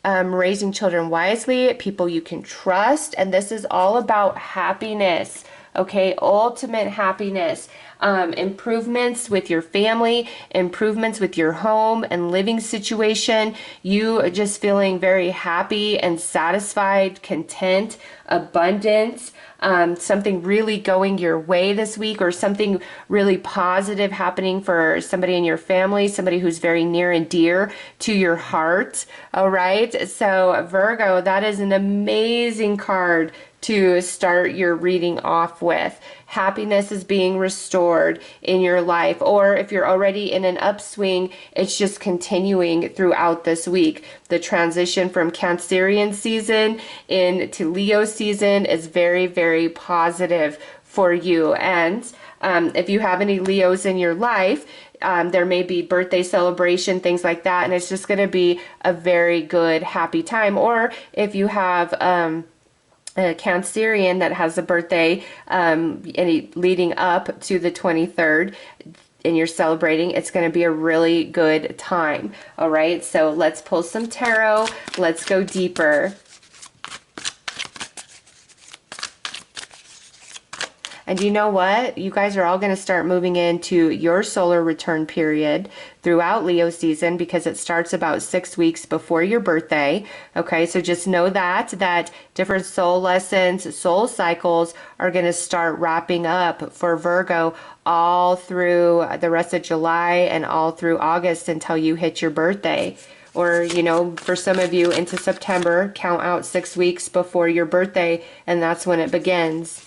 [SPEAKER 1] raising children wisely, people you can trust. And this is all about happiness, okay? Ultimate happiness. Improvements with your family, improvements with your home and living situation. You are just feeling very happy and satisfied, content, abundance. Something really going your way this week, or something really positive happening for somebody in your family, somebody who's very near and dear to your heart. All right. So Virgo, that is an amazing card to start your reading off with. Happiness is being restored in your life, or if you're already in an upswing, it's just continuing throughout this week. The transition from Cancerian season into Leo season is very, very positive for you. And if you have any Leos in your life, there may be birthday celebration, things like that, and it's just going to be a very good, happy time. Or if you have a Cancerian that has a birthday leading up to the 23rd, and you're celebrating, it's going to be a really good time. All right, so let's pull some tarot. Let's go deeper. And you know what? You guys are all going to start moving into your solar return period throughout Leo season, because it starts about 6 weeks before your birthday. Okay, so just know that different soul lessons, soul cycles are going to start wrapping up for Virgo all through the rest of July and all through August until you hit your birthday. Or, you know, for some of you into September, count out 6 weeks before your birthday, and that's when it begins.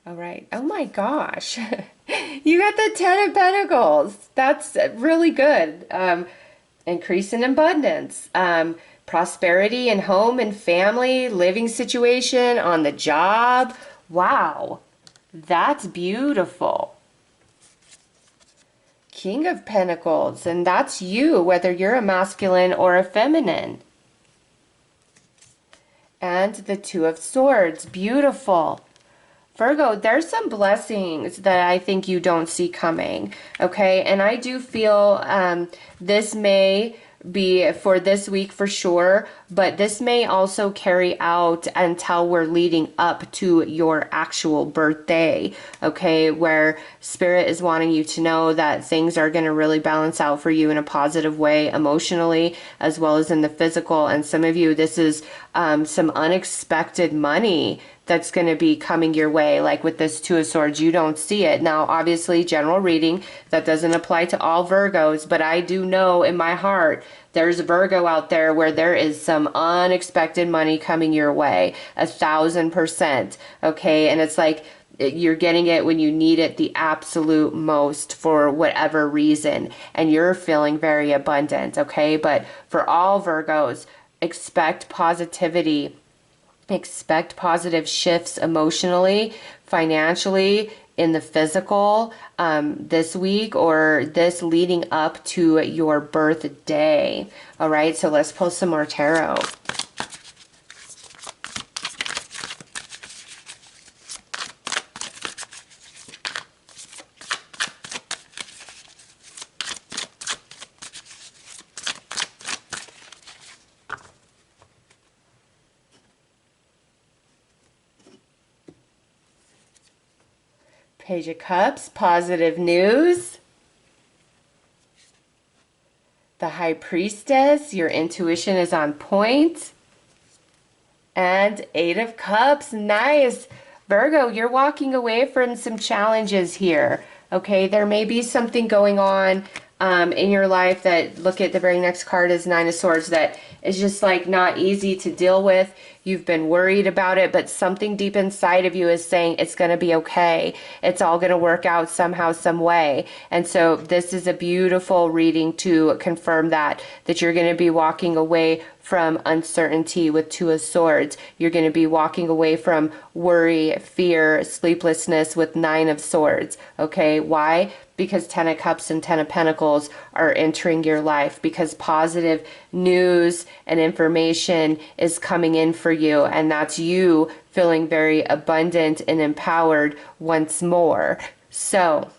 [SPEAKER 1] All right. Oh my gosh. You got the 10 of Pentacles. That's really good. Increase in abundance. Prosperity in home and family, living situation, on the job. Wow, that's beautiful. King of Pentacles, and that's you, whether you're a masculine or a feminine. And the Two of Swords, beautiful. Virgo, there's some blessings that I think you don't see coming, okay? And I do feel this may be for this week for sure, but this may also carry out until we're leading up to your actual birthday, okay? Where Spirit is wanting you to know that things are going to really balance out for you in a positive way emotionally as well as in the physical. And some of you, this is some unexpected money that's going to be coming your way. Like with this Two of Swords, you don't see it. Now, obviously, general reading, that doesn't apply to all Virgos, but I do know in my heart there's a Virgo out there where there is some unexpected money coming your way, 1,000%, okay? And it's like you're getting it when you need it the absolute most for whatever reason, and you're feeling very abundant, okay? But for all Virgos, expect positivity. Expect positive shifts emotionally, financially, in the physical this week or this leading up to your birthday. All right, so let's pull some more tarot. Page of Cups, positive news. The High Priestess, your intuition is on point. And Eight of Cups, nice. Virgo, you're walking away from some challenges here. Okay, there may be something going on in your life that, look at the very next card is Nine of Swords, that is just like not easy to deal with. You've been worried about it, but something deep inside of you is saying it's going to be okay. It's all going to work out somehow, some way. And so this is a beautiful reading to confirm that you're going to be walking away from uncertainty with Two of Swords. You're going to be walking away from worry, fear, sleeplessness with Nine of Swords. Okay, why? Because Ten of Cups and Ten of Pentacles are entering your life, because positive news and information is coming in for you, and that's you feeling very abundant and empowered once more. So,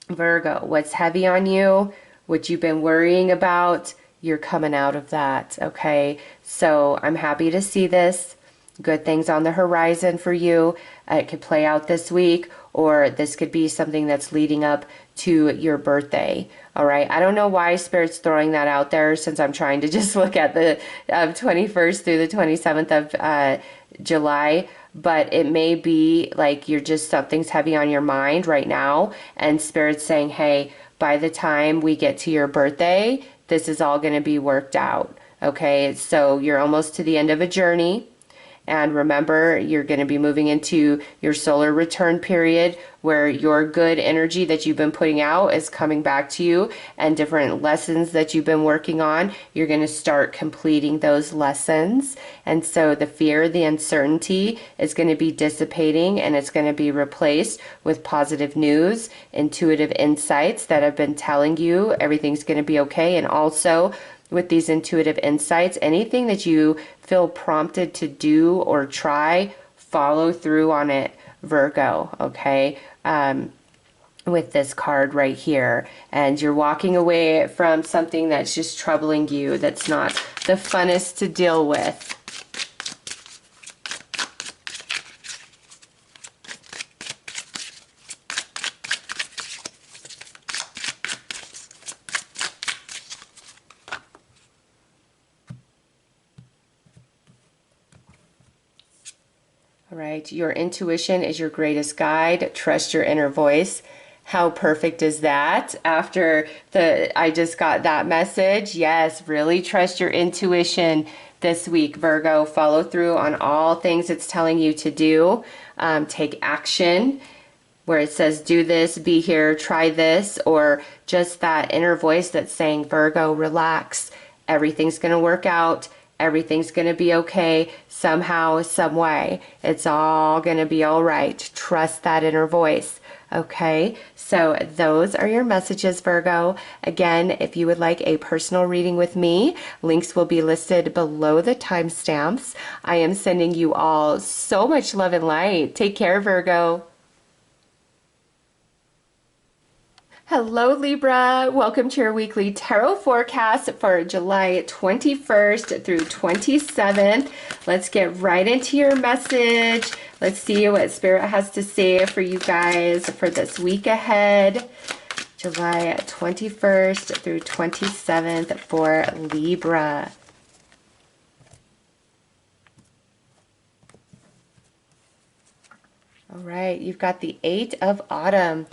[SPEAKER 1] Virgo, what's heavy on you, what you've been worrying about, you're coming out of that, okay? So I'm happy to see this. Good things on the horizon for you. It could play out this week, or this could be something that's leading up to your birthday. All right. I don't know why Spirit's throwing that out there, since I'm trying to just look at the 21st through the 27th of July. But it may be like you're just, something's heavy on your mind right now, and Spirit's saying, hey, by the time we get to your birthday, this is all going to be worked out. Okay. So you're almost to the end of a journey. And remember, you're going to be moving into your solar return period, where your good energy that you've been putting out is coming back to you, and different lessons that you've been working on, you're going to start completing those lessons. And so the fear, the uncertainty is going to be dissipating, and it's going to be replaced with positive news, intuitive insights that have been telling you everything's going to be okay. And also, with these intuitive insights, anything that you feel prompted to do or try, follow through on it, Virgo, okay? With this card right here. And you're walking away from something that's just troubling you, that's not the funnest to deal with. All right, your intuition is your greatest guide. Trust your inner voice. How perfect is that? After I just got that message. Yes, really trust your intuition this week, Virgo. Follow through on all things it's telling you to do. Take action where it says do this, be here, try this, or just that inner voice that's saying, Virgo, relax. Everything's going to work out. Everything's going to be okay somehow, some way. It's all going to be all right. Trust that inner voice. Okay, so those are your messages, Virgo. Again, if you would like a personal reading with me, links will be listed below the timestamps. I am sending you all so much love and light. Take care, Virgo. Hello, Libra. Welcome to your weekly tarot forecast for July 21st through 27th. Let's get right into your message. Let's see what Spirit has to say for you guys for this week ahead. July 21st through 27th for Libra. All right, you've got the 8 of Autumn.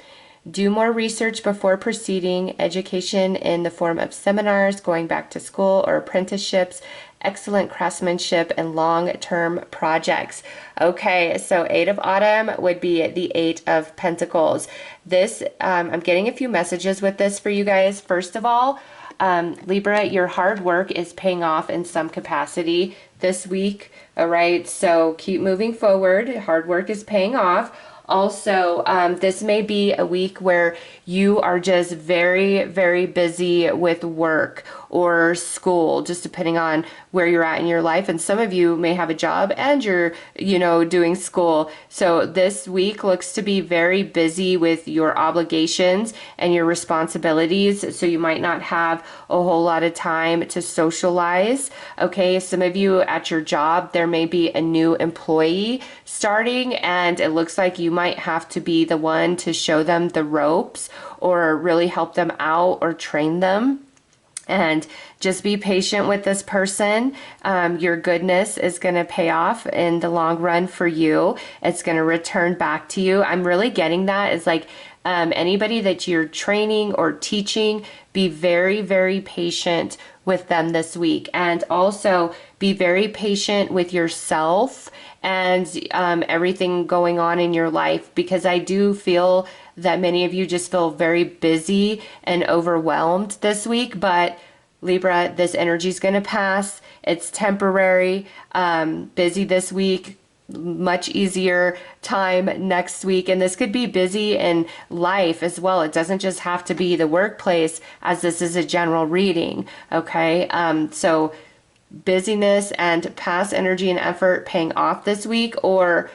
[SPEAKER 1] Do more research before proceeding. Education in the form of seminars, going back to school, or apprenticeships. Excellent craftsmanship and long-term projects. Okay, so 8 of Autumn would be the 8 of Pentacles. This, I'm getting a few messages with this for you guys. First of all, Libra, your hard work is paying off in some capacity this week. All right, so keep moving forward. Hard work is paying off. Also, this may be a week where you are just very, very busy with work or school, just depending on where you're at in your life. And some of you may have a job and you're, doing school. So this week looks to be very busy with your obligations and your responsibilities. So you might not have a whole lot of time to socialize. Okay, some of you at your job, there may be a new employee starting and it looks like you might have to be the one to show them the ropes or really help them out or train them. And just be patient with this person. Your goodness is going to pay off in the long run for you. It's going to return back to you. I'm really getting that. It's like anybody that you're training or teaching, be very, very patient with them this week. And also be very patient with yourself and everything going on in your life, because I do feel that many of you just feel very busy and overwhelmed this week. But Libra, this energy is going to pass. It's temporary. Busy this week, much easier time next week. And this could be busy in life as well. It doesn't just have to be the workplace, as this is a general reading. Okay, so busyness and past energy and effort paying off this week, or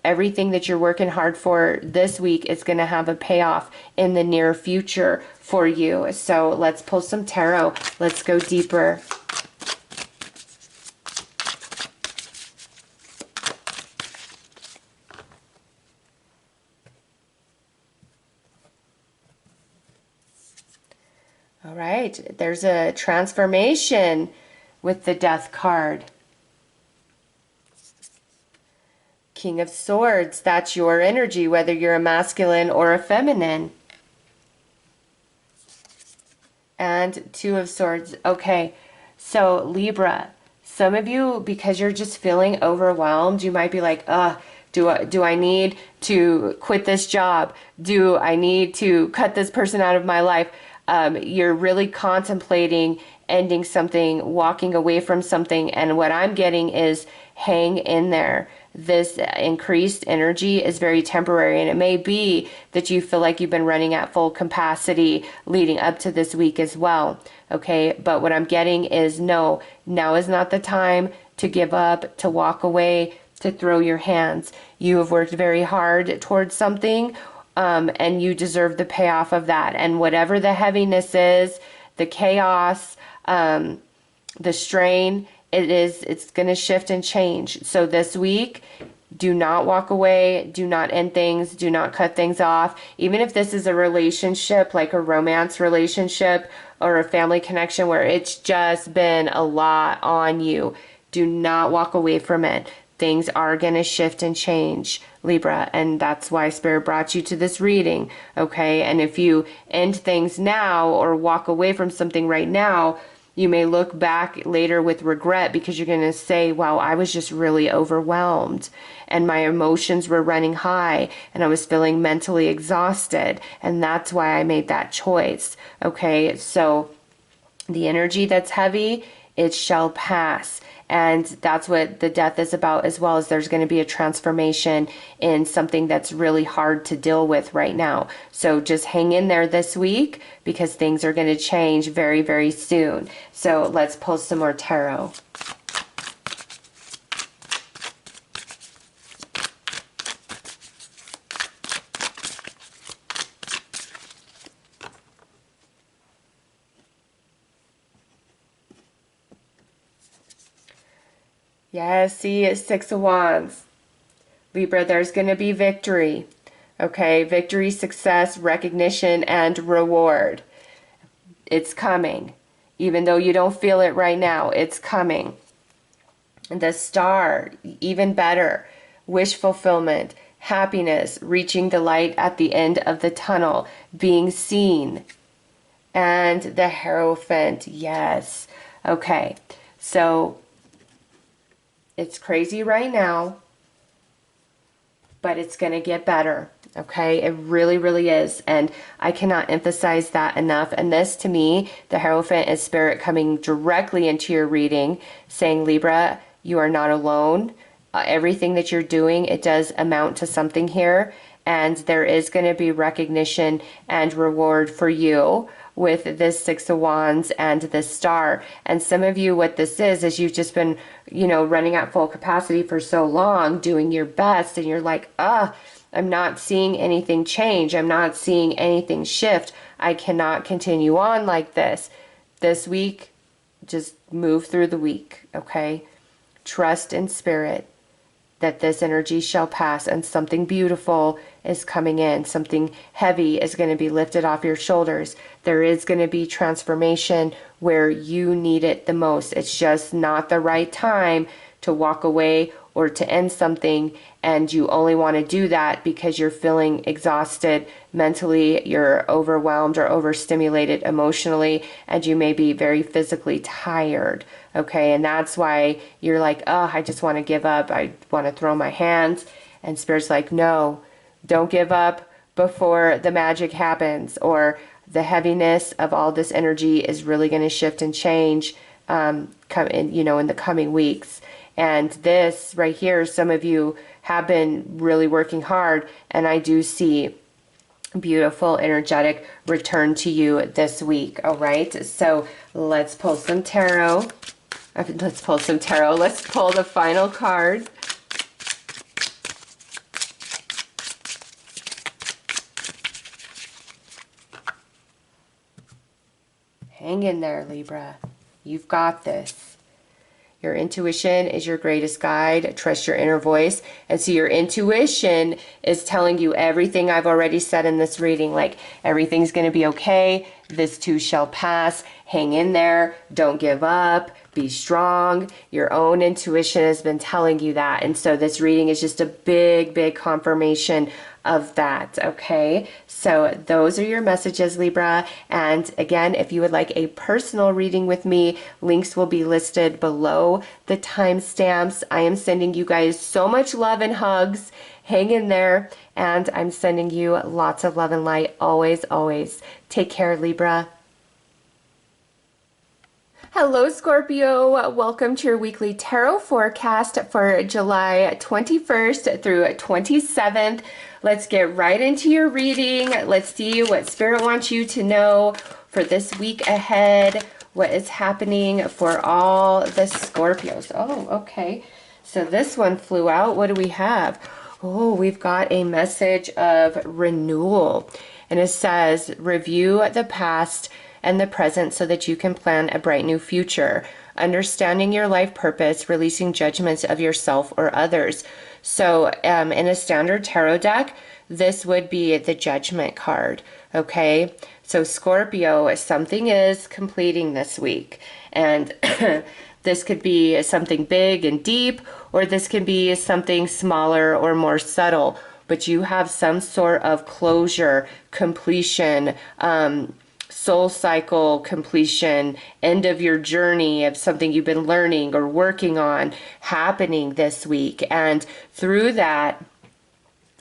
[SPEAKER 1] everything that you're working hard for this week is going to have a payoff in the near future for you. So let's pull some tarot. Let's go deeper. All right, there's a transformation with the Death card. King of Swords, that's your energy, whether you're a masculine or a feminine. And Two of Swords. Okay, so Libra, some of you, because you're just feeling overwhelmed, you might be like, do I need to quit this job? Do I need to cut this person out of my life? You're really contemplating ending something, walking away from something. And what I'm getting is hang in there. This increased energy is very temporary, and it may be that you feel like you've been running at full capacity leading up to this week as well. Okay, but what I'm getting is no, now is not the time to give up, to walk away, to throw your hands. You have worked very hard towards something, and you deserve the payoff of that. And whatever the heaviness is, the chaos, the strain, it's going to shift and change. So this week, do not walk away, do not end things, do not cut things off. Even if this is a relationship, like a romance relationship or a family connection where it's just been a lot on you, do not walk away from it. Things are going to shift and change, Libra, and that's why Spirit brought you to this reading, okay? And if you end things now or walk away from something right now, you may look back later with regret, because you're going to say, wow, I was just really overwhelmed and my emotions were running high and I was feeling mentally exhausted, and that's why I made that choice, okay? So the energy that's heavy it shall pass. And that's what the death is about, as well as there's going to be a transformation in something that's really hard to deal with right now. So just hang in there this week, because things are going to change very, very soon. So let's pull some more tarot. Yes, see, it's Six of Wands. Libra, there's going to be victory. Okay, victory, success, recognition, and reward. It's coming. Even though you don't feel it right now, it's coming. The Star, even better. Wish fulfillment, happiness, reaching the light at the end of the tunnel, being seen. And the Hierophant, yes. Okay, so it's crazy right now, but it's going to get better. Okay, it really, really is. And I cannot emphasize that enough. And this, to me, the Hierophant is Spirit coming directly into your reading, saying, Libra, you are not alone. Everything that you're doing, it does amount to something here. And there is going to be recognition and reward for you with this Six of Wands and this Star. And some of you, what this is you've just been, running at full capacity for so long, doing your best, and you're like, I'm not seeing anything change. I'm not seeing anything shift. I cannot continue on like this. This week, just move through the week, okay? Trust in Spirit that this energy shall pass, and something beautiful is coming in. Something heavy is going to be lifted off your shoulders. There is going to be transformation where you need it the most. It's just not the right time to walk away or to end something, and you only want to do that because you're feeling exhausted mentally, you're overwhelmed or overstimulated emotionally, and you may be very physically tired. Okay, and that's why you're like, I just want to give up. I want to throw my hands. And Spirit's like, no, don't give up before the magic happens, or the heaviness of all this energy is really going to shift and change in the coming weeks. And this right here, some of you have been really working hard, and I do see beautiful, energetic return to you this week. All right, so let's pull some tarot. Let's pull the final card. Hang in there, Libra. You've got this. Your intuition is your greatest guide. Trust your inner voice. And so your intuition is telling you everything I've already said in this reading, like everything's going to be okay. This too shall pass. Hang in there. Don't give up. Be strong. Your own intuition has been telling you that. And so this reading is just a big, big confirmation of that. Okay, so those are your messages, Libra. And again, if you would like a personal reading with me, links will be listed below the timestamps. I am sending you guys so much love and hugs. Hang in there, and I'm sending you lots of love and light always, always. Take care, Libra. Hello, Scorpio. Welcome to your weekly tarot forecast for July 21st through 27th. Let's get right into your reading. Let's see what Spirit wants you to know for this week ahead. What is happening for all the Scorpios? Oh, okay. So this one flew out. What do we have? Oh, we've got a message of renewal. And it says, review the past and the present so that you can plan a bright new future. Understanding your life purpose, releasing judgments of yourself or others. So in a standard tarot deck, this would be the Judgment card. Okay, so Scorpio, something is completing this week. And this could be something big and deep, or this can be something smaller or more subtle. But you have some sort of closure, completion, soul cycle completion, end of your journey of something you've been learning or working on happening this week. And through that,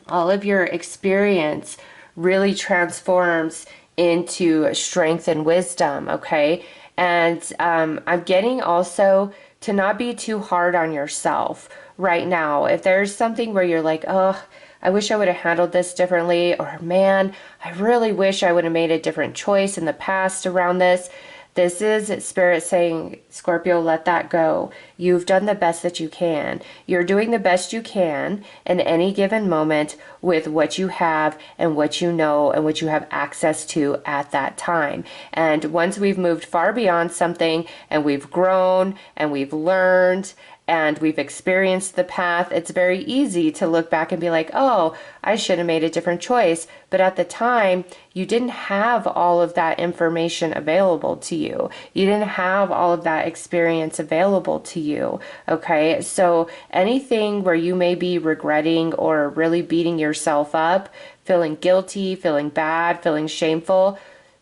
[SPEAKER 1] all of your experience really transforms into strength and wisdom, okay? And I'm getting also to not be too hard on yourself right now. If there's something where you're like, oh, I wish I would have handled this differently, or man, I really wish I would have made a different choice in the past around this. This is Spirit saying, Scorpio, let that go. You've done the best that you can. You're doing the best you can in any given moment with what you have and what you know and what you have access to at that time. And once we've moved far beyond something and we've grown and we've learned and we've experienced the path, it's very easy to look back and be like, oh, I should have made a different choice. But at the time, you didn't have all of that information available to you. You didn't have all of that experience available to you. Okay, so anything where you may be regretting or really beating yourself up, feeling guilty, feeling bad, feeling shameful,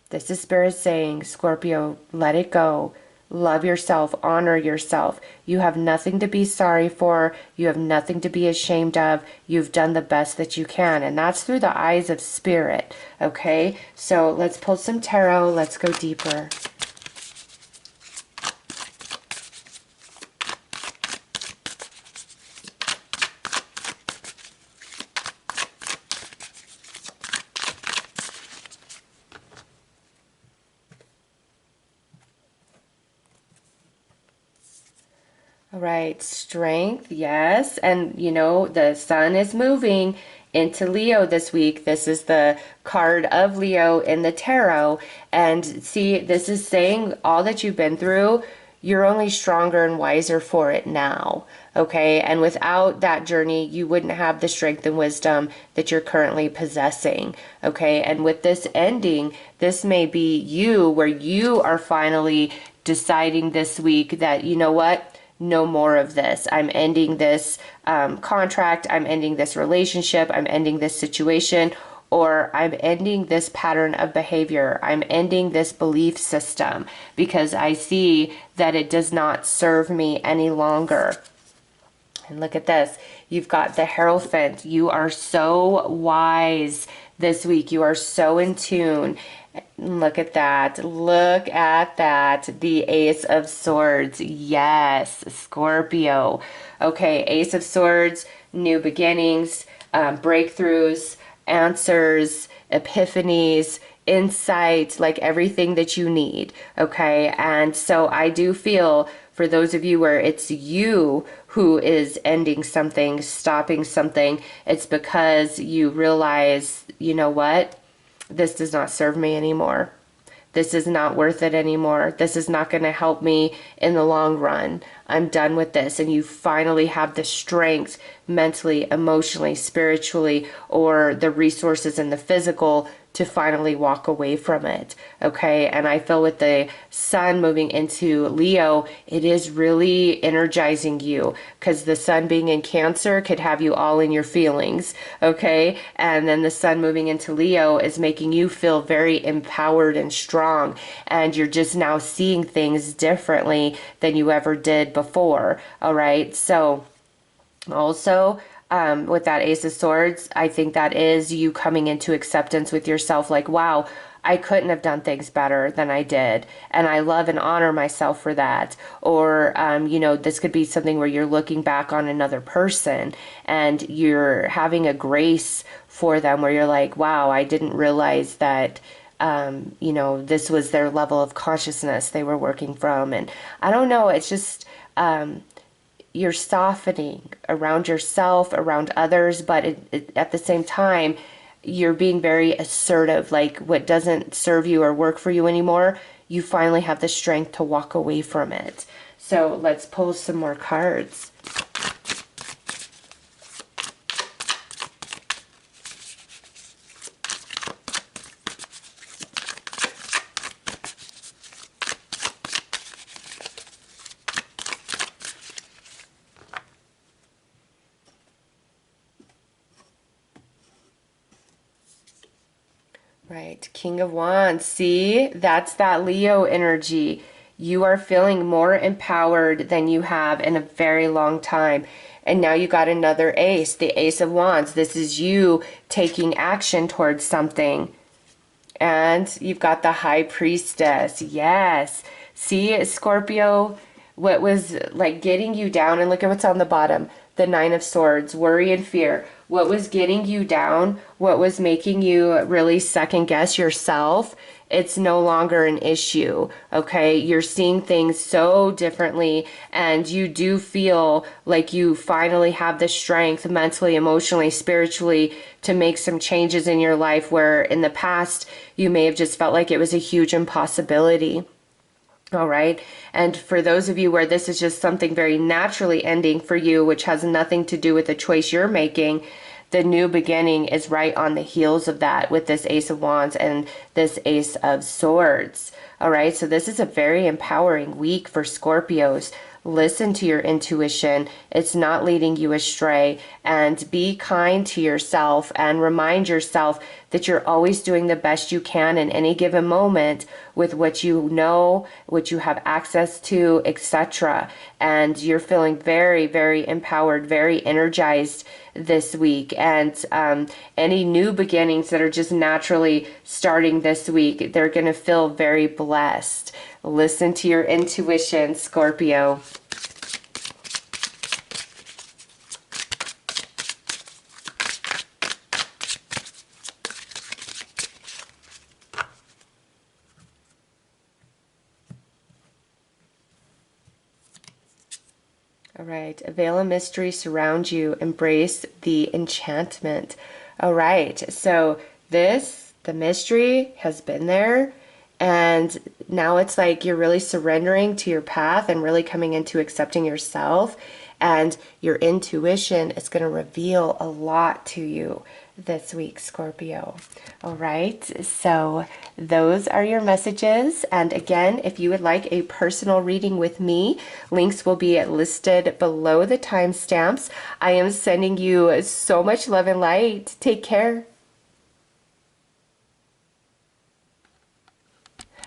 [SPEAKER 1] this is Spirit saying, Scorpio, let it go. Love yourself, honor yourself. You have nothing to be sorry for. You have nothing to be ashamed of. You've done the best that you can. And that's through the eyes of Spirit. Okay, so let's pull some tarot. Let's go deeper. All right, strength, yes. And you know, the sun is moving into Leo this week. This is the card of Leo in the tarot. And see, this is saying all that you've been through, you're only stronger and wiser for it now. Okay, and without that journey, you wouldn't have the strength and wisdom that you're currently possessing. Okay, and with this ending, this may be you where you are finally deciding this week that, you know what? No more of this. I'm ending this contract. I'm ending this relationship. I'm ending this situation, or I'm ending this pattern of behavior. I'm ending this belief system because I see that it does not serve me any longer. And look at this. You've got the Hierophant. You are so wise this week. You are so in tune. Look at that. Look at that. The Ace of Swords. Yes, Scorpio. Okay, Ace of Swords, new beginnings, breakthroughs, answers, epiphanies, insight, like everything that you need. Okay, and so I do feel for those of you where it's you who is ending something, stopping something, it's because you realize, you know what? This does not serve me anymore. This is not worth it anymore. This is not going to help me in the long run. I'm done with this. And you finally have the strength mentally, emotionally, spiritually, or the resources in the physical to finally walk away from it. Okay. And I feel with the sun moving into Leo, it is really energizing you because the sun being in Cancer could have you all in your feelings. Okay. And then the sun moving into Leo is making you feel very empowered and strong. And you're just now seeing things differently than you ever did before. All right. So also, with that Ace of Swords, I think that is you coming into acceptance with yourself, like, wow, I couldn't have done things better than I did. And I love and honor myself for that. Or, you know, this could be something where you're looking back on another person and you're having a grace for them where you're like, wow, I didn't realize that, you know, this was their level of consciousness they were working from. And I don't know, it's just, you're softening around yourself, around others, but at the same time, you're being very assertive, like what doesn't serve you or work for you anymore, you finally have the strength to walk away from it. So let's pull some more cards. Right, King of Wands. See, that's that Leo energy. You are feeling more empowered than you have in a very long time. And now you got another ace, the Ace of Wands. This is you taking action towards something. And you've got the High Priestess. Yes. See, Scorpio, what was like getting you down, and look at what's on the bottom, the Nine of Swords, worry and fear. What was getting you down, what was making you really second guess yourself, it's no longer an issue, okay? You're seeing things so differently, and you do feel like you finally have the strength mentally, emotionally, spiritually to make some changes in your life where in the past you may have just felt like it was a huge impossibility. All right. And for those of you where this is just something very naturally ending for you, which has nothing to do with the choice you're making, the new beginning is right on the heels of that with this Ace of Wands and this Ace of Swords. All right. So this is a very empowering week for Scorpios. Listen to your intuition. It's not leading you astray. And be kind to yourself and remind yourself that you're always doing the best you can in any given moment with what you know, what you have access to, etc. And you're feeling very, very empowered, very energized this week. And any new beginnings that are just naturally starting this week, they're going to feel very blessed. Listen to your intuition, Scorpio. All right, a veil of mystery surrounds you. Embrace the enchantment. All right, so the mystery has been there, and now it's like you're really surrendering to your path and really coming into accepting yourself, and your intuition is going to reveal a lot to you this week, Scorpio. All right, so those are your messages. And again, if you would like a personal reading with me, links will be listed below the timestamps. I am sending you so much love and light. Take care.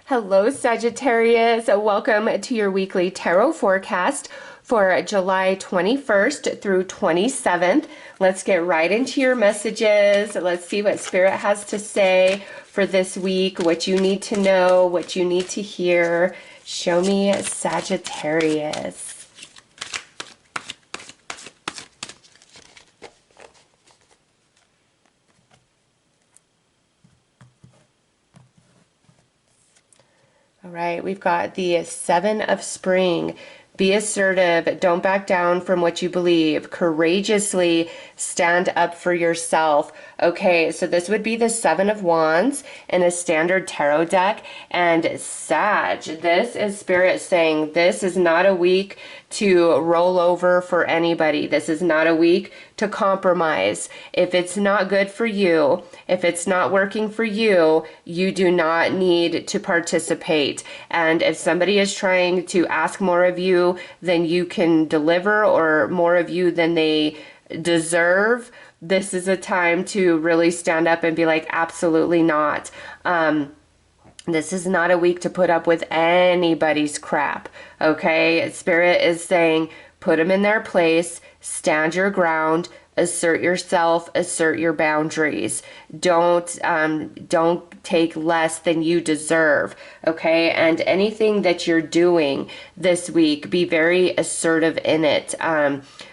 [SPEAKER 1] Hello, Sagittarius. Welcome to your weekly tarot forecast for July 21st through 27th. Let's get right into your messages. Let's see what Spirit has to say for this week, what you need to know, what you need to hear. Show me, Sagittarius. All right, we've got the Seven of Spring. Be assertive. Don't back down from what you believe. Courageously stand up for yourself. Okay, so this would be the Seven of Wands in a standard tarot deck. And Sag, this is Spirit saying this is not a week to roll over for anybody. This is not a week to compromise. If it's not good for you, if it's not working for you, you do not need to participate. And if somebody is trying to ask more of you than you can deliver, or more of you than they deserve, this is a time to really stand up and be like, absolutely not. This is not a week to put up with anybody's crap, okay? Spirit is saying, put them in their place, stand your ground, assert yourself, assert your boundaries. Don't take less than you deserve, okay? And anything that you're doing this week, be very assertive in it.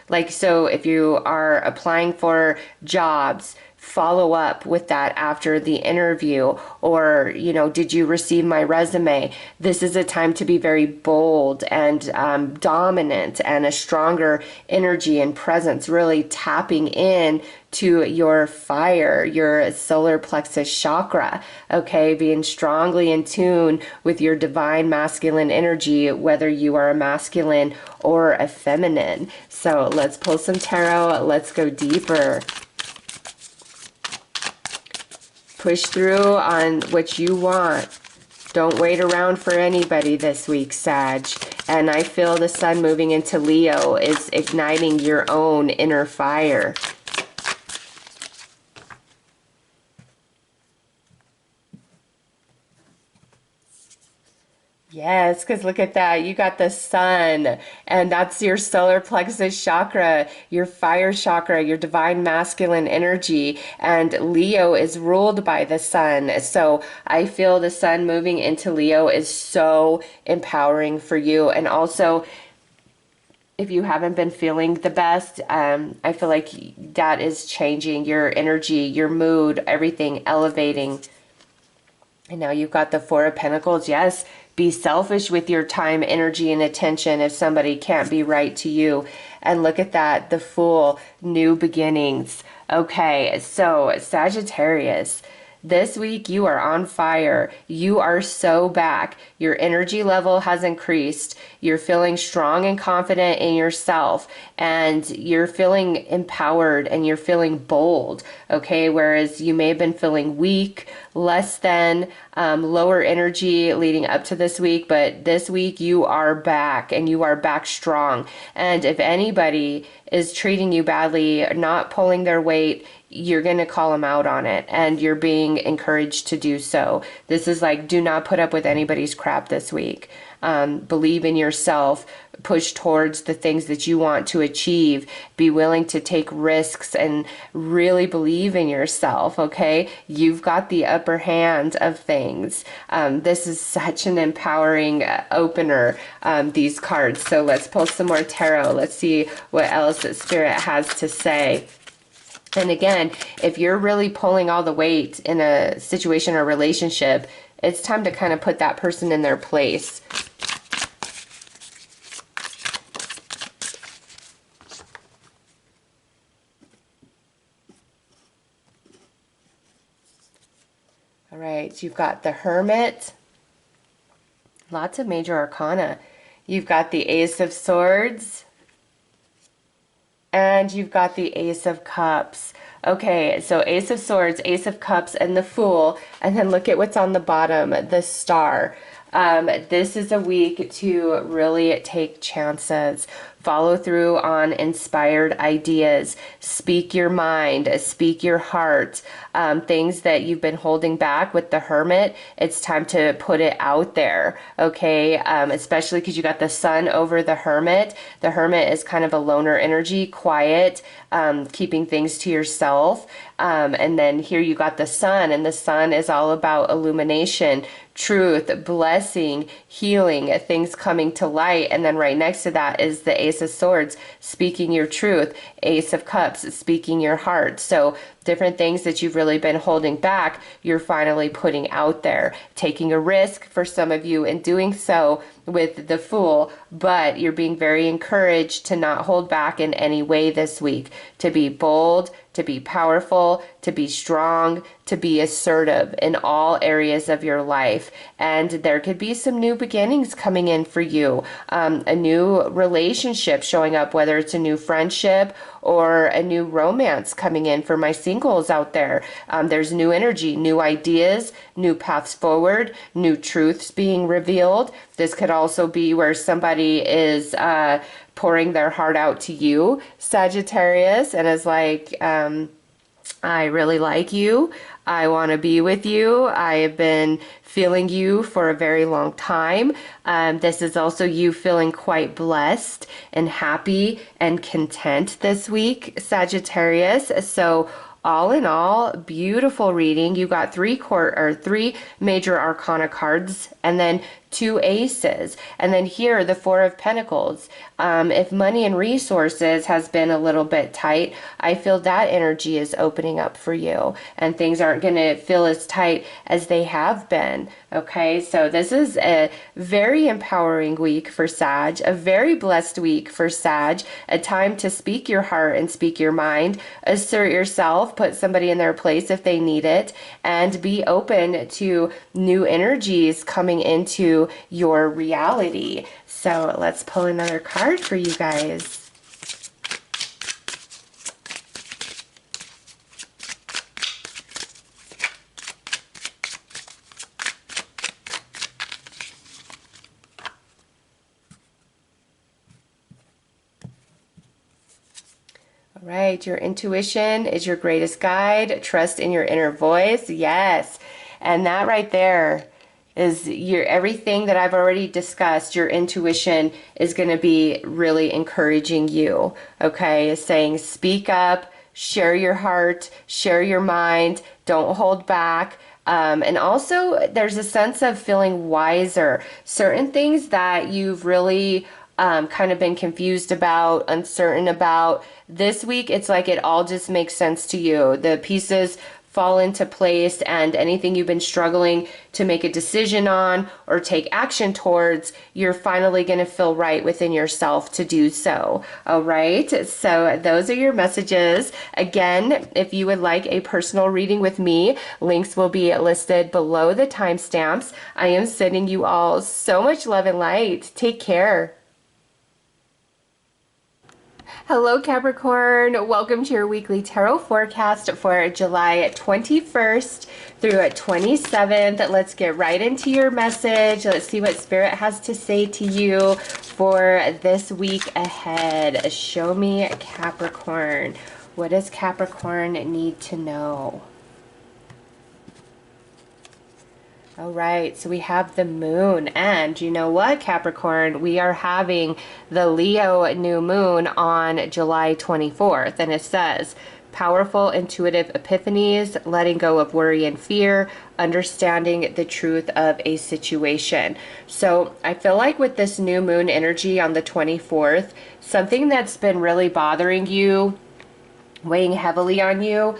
[SPEAKER 1] Like, so if you are applying for jobs, follow up with that after the interview, or, you know, did you receive my resume? This is a time to be very bold and dominant, and a stronger energy and presence, really tapping in to your fire, your solar plexus chakra, okay? Being strongly in tune with your divine masculine energy, whether you are a masculine or a feminine. So let's pull some tarot. Let's go deeper. Push through on what you want. Don't wait around for anybody this week, Sag. And I feel the sun moving into Leo is igniting your own inner fire. Yes, because look at that. You got the sun, and that's your solar plexus chakra, your fire chakra, your divine masculine energy. And Leo is ruled by the sun. So I feel the sun moving into Leo is so empowering for you. And also, if you haven't been feeling the best, I feel like that is changing your energy, your mood, everything elevating. And now you've got the Four of Pentacles. Yes, be selfish with your time, energy, and attention if somebody can't be right to you. And look at that, the Fool, new beginnings. Okay, so Sagittarius, this week you are on fire. You are so back. Your energy level has increased. You're feeling strong and confident in yourself, and you're feeling empowered and you're feeling bold. Okay, whereas you may have been feeling weak, less than, lower energy leading up to this week, but this week you are back and you are back strong. And if anybody is treating you badly, not pulling their weight, you're going to call them out on it, and you're being encouraged to do so. This is like, do not put up with anybody's crap this week. Believe in yourself, push towards the things that you want to achieve, be willing to take risks, and really believe in yourself. Okay, you've got the upper hand of things. This is such an empowering opener, these cards. So let's pull some more tarot. Let's see what else that Spirit has to say. And again, if you're really pulling all the weight in a situation or relationship, it's time to kind of put that person in their place. All right, you've got the Hermit, lots of major arcana. You've got the Ace of Swords, and you've got the Ace of Cups. Okay, so Ace of Swords, Ace of Cups, and the Fool. And then look at what's on the bottom, the Star. This is a week to really take chances. Follow through on inspired ideas. Speak your mind. Speak your heart. Things that you've been holding back with the Hermit, it's time to put it out there, okay? Especially because you got the Sun over the Hermit. The Hermit is kind of a loner energy, quiet, keeping things to yourself. And then here you got the Sun, and the Sun is all about illumination, truth, blessing, healing, things coming to light. And then right next to that is the Ace of Swords, speaking your truth, Ace of Cups, speaking your heart. So different things that you've really been holding back, you're finally putting out there, taking a risk for some of you in doing so with the Fool, but you're being very encouraged to not hold back in any way this week, to be bold, to be powerful, to be strong, to be assertive in all areas of your life. And there could be some new beginnings coming in for you, a new relationship showing up, whether it's a new friendship or a new romance coming in for my singles out there. There's new energy, new ideas, new paths forward, new truths being revealed. This could also be where somebody is pouring their heart out to you, Sagittarius, and is like, I really like you. I want to be with you. I have been feeling you for a very long time. This is also you feeling quite blessed and happy and content this week, Sagittarius. So all in all, beautiful reading. You got three major arcana cards, and then 2 aces, and then here the Four of Pentacles. If money and resources has been a little bit tight, I feel that energy is opening up for you, and things aren't going to feel as tight as they have been. Okay, so this is a very empowering week for Sag, a very blessed week for Sag, a time to speak your heart and speak your mind, assert yourself, put somebody in their place if they need it, and be open to new energies coming into your reality. So let's pull another card for you guys. All right, your intuition is your greatest guide. Trust in your inner voice. Yes. And that right there, is everything that I've already discussed, your intuition is going to be really encouraging you, okay? It's saying speak up, share your heart, share your mind, don't hold back. And also there's a sense of feeling wiser. Certain things that you've really kind of been confused about, uncertain about, this week, it's like it all just makes sense to you. The pieces fall into place, and anything you've been struggling to make a decision on or take action towards, you're finally going to feel right within yourself to do so. All right. So those are your messages. Again, if you would like a personal reading with me, links will be listed below the timestamps. I am sending you all so much love and light. Take care. Hello Capricorn, welcome to your weekly tarot forecast for July 21st through 27th. Let's get right into your message. Let's see what Spirit has to say to you for this week ahead. Show me Capricorn. What does Capricorn need to know? All right, so we have the moon, and you know what, Capricorn? We are having the Leo new moon on July 24th, and it says, powerful intuitive epiphanies, letting go of worry and fear, understanding the truth of a situation. So I feel like with this new moon energy on the 24th, something that's been really bothering you, weighing heavily on you,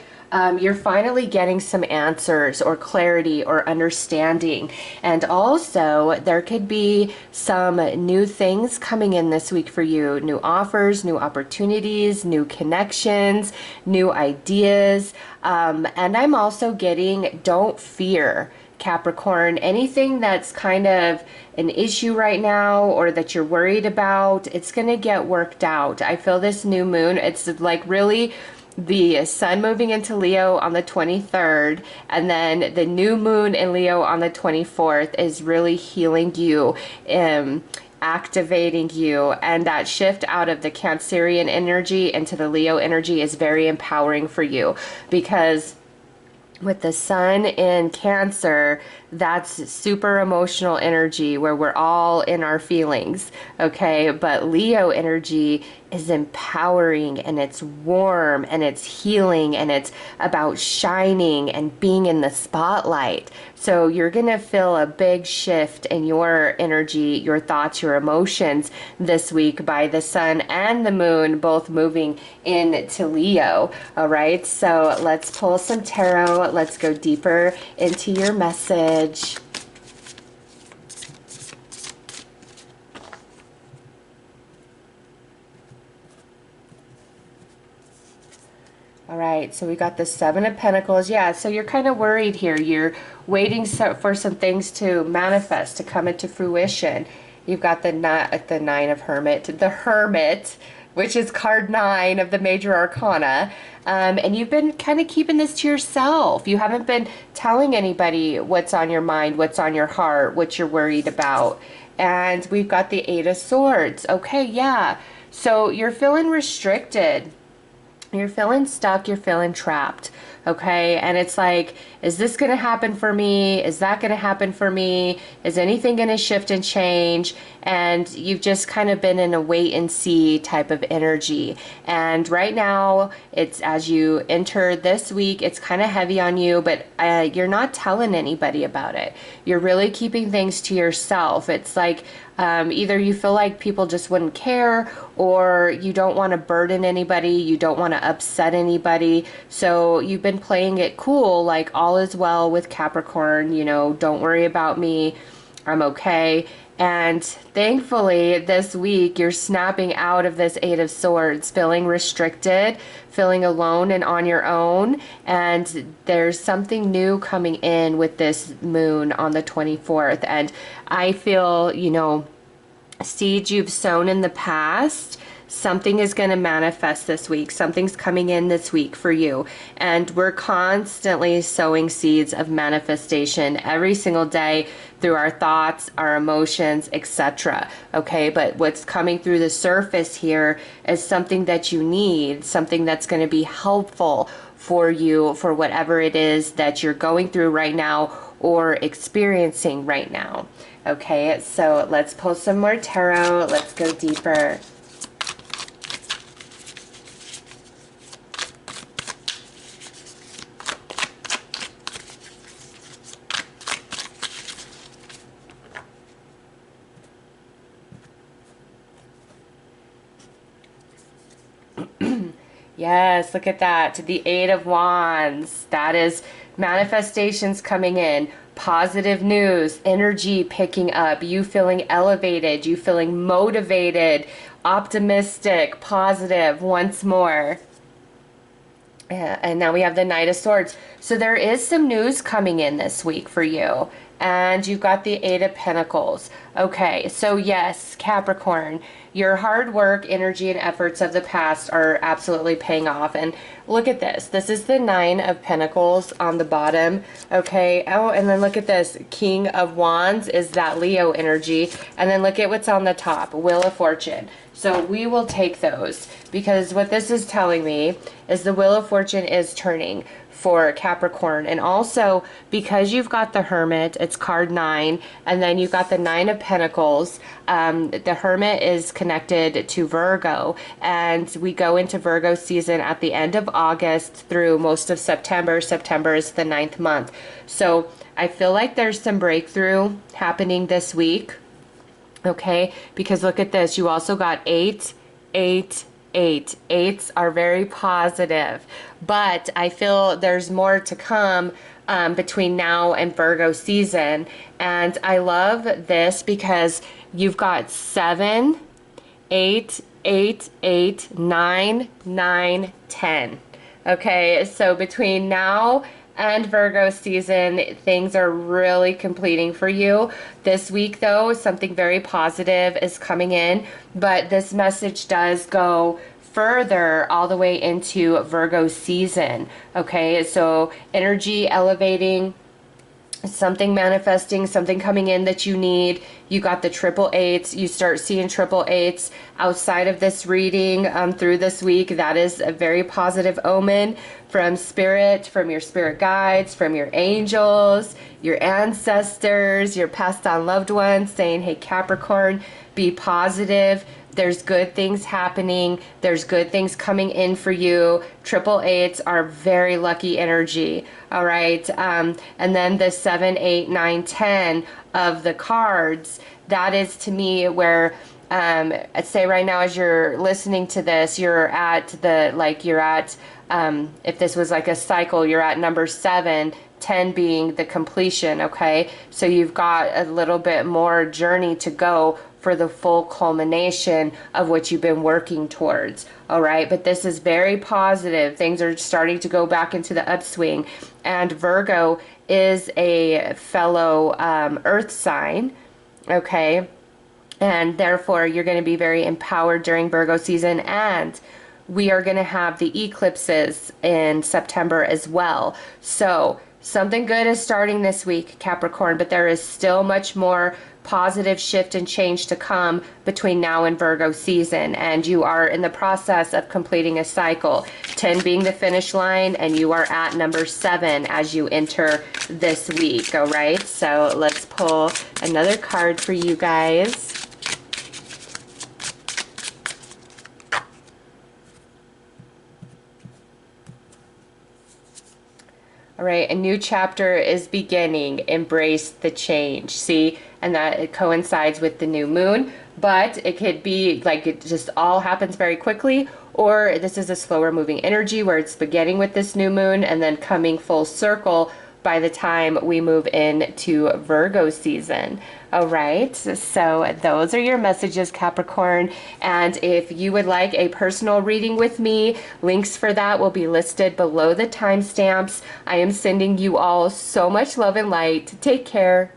[SPEAKER 1] you're finally getting some answers or clarity or understanding. And also there could be some new things coming in this week for you, new offers, new opportunities, new connections, new ideas. And I'm also getting, don't fear, Capricorn, anything that's kind of an issue right now or that you're worried about, it's going to get worked out. I feel this new moon, it's like really the sun moving into Leo on the 23rd, and then the new moon in Leo on the 24th is really healing you, activating you, and that shift out of the Cancerian energy into the Leo energy is very empowering for you, because with the sun in Cancer, that's super emotional energy where we're all in our feelings, okay? But Leo energy is empowering, and it's warm, and it's healing, and it's about shining and being in the spotlight. So you're gonna feel a big shift in your energy, your thoughts, your emotions this week by the sun and the moon both moving into Leo. All right, so let's pull some tarot. Let's go deeper into your message. All right, so we got the Seven of Pentacles. Yeah, so you're kind of worried here. You're waiting for some things to manifest, to come into fruition. You've got the Nine of Hermit, the Hermit, which is card 9 of the major arcana. And you've been kind of keeping this to yourself. You haven't been telling anybody what's on your mind, what's on your heart, what you're worried about. And we've got the Eight of Swords. Okay, yeah. So you're feeling restricted. You're feeling stuck. You're feeling trapped. Okay, and it's like, is this going to happen for me? Is that going to happen for me? Is anything going to shift and change? And you've just kind of been in a wait and see type of energy. And right now, it's as you enter this week, it's kind of heavy on you, but you're not telling anybody about it. You're really keeping things to yourself. It's like either you feel like people just wouldn't care, or you don't want to burden anybody, you don't want to upset anybody. So you've been playing it cool, like all is well with Capricorn, you know, don't worry about me, I'm okay. And thankfully this week you're snapping out of this Eight of Swords, feeling restricted, feeling alone and on your own. And there's something new coming in with this moon on the 24th. And I feel, you know, seeds you've sown in the past, something is going to manifest this week. Something's coming in this week for you. And we're constantly sowing seeds of manifestation every single day through our thoughts, our emotions, etc. Okay, but what's coming through the surface here is something that you need, something that's going to be helpful for you, for whatever it is that you're going through right now, or experiencing right now. Okay, so let's pull some more tarot. Let's go deeper. Yes, look at that. The Eight of Wands. That is manifestations coming in. Positive news, energy picking up, you feeling elevated, you feeling motivated, optimistic, positive once more. And now we have the Knight of Swords. So there is some news coming in this week for you. And you've got the Eight of Pentacles. Okay, so yes, Capricorn, your hard work, energy, and efforts of the past are absolutely paying off. And look at this. This is the Nine of Pentacles on the bottom. Okay, oh, and then look at this. King of Wands is that Leo energy. And then look at what's on the top, Wheel of Fortune. So we will take those because what this is telling me is the Wheel of Fortune is turning for Capricorn. And also because you've got the Hermit, it's card 9, and then you've got the Nine of Pentacles. The Hermit is connected to Virgo, and we go into Virgo season at the end of August through most of September. September is the 9th month. So I feel like there's some breakthrough happening this week. Okay, because look at this. You also got 8, 8, 8. Eights are very positive, but I feel there's more to come between now and Virgo season. And I love this because you've got 7, 8, 8, 8, 9, 9, 10. Okay, so between now and Virgo season, things are really completing for you. This week, though, something very positive is coming in, but this message does go further all the way into Virgo season. Okay, so energy elevating, something manifesting, something coming in that you need. You got the triple eights. You start seeing triple eights outside of this reading through this week. That is a very positive omen from spirit, from your spirit guides, from your angels, your ancestors, your passed on loved ones saying, hey, Capricorn, be positive. There's good things happening. There's good things coming in for you. Triple eights are very lucky energy. All right. And then the 7, 8, 9, 10 of the cards, that is to me where, I'd say right now as you're listening to this, you're at the, like you're at, if this was like a cycle, you're at number 7, 10 being the completion. Okay. So you've got a little bit more journey to go for the full culmination of what you've been working towards. All right, but this is very positive. Things are starting to go back into the upswing, and Virgo is a fellow earth sign. Okay, and therefore you're going to be very empowered during Virgo season, and we are going to have the eclipses in September as well. So something good is starting this week, Capricorn, but there is still much more positive shift and change to come between now and Virgo season. And you are in the process of completing a cycle, 10 being the finish line, and you are at number 7 as you enter this week. All right, so let's pull another card for you guys. All right, a new chapter is beginning. Embrace the change. See, and that it coincides with the new moon, but it could be like it just all happens very quickly, or this is a slower moving energy where it's beginning with this new moon and then coming full circle by the time we move into Virgo season. All right, so those are your messages, Capricorn. And if you would like a personal reading with me, links for that will be listed below the timestamps. I am sending you all so much love and light. Take care.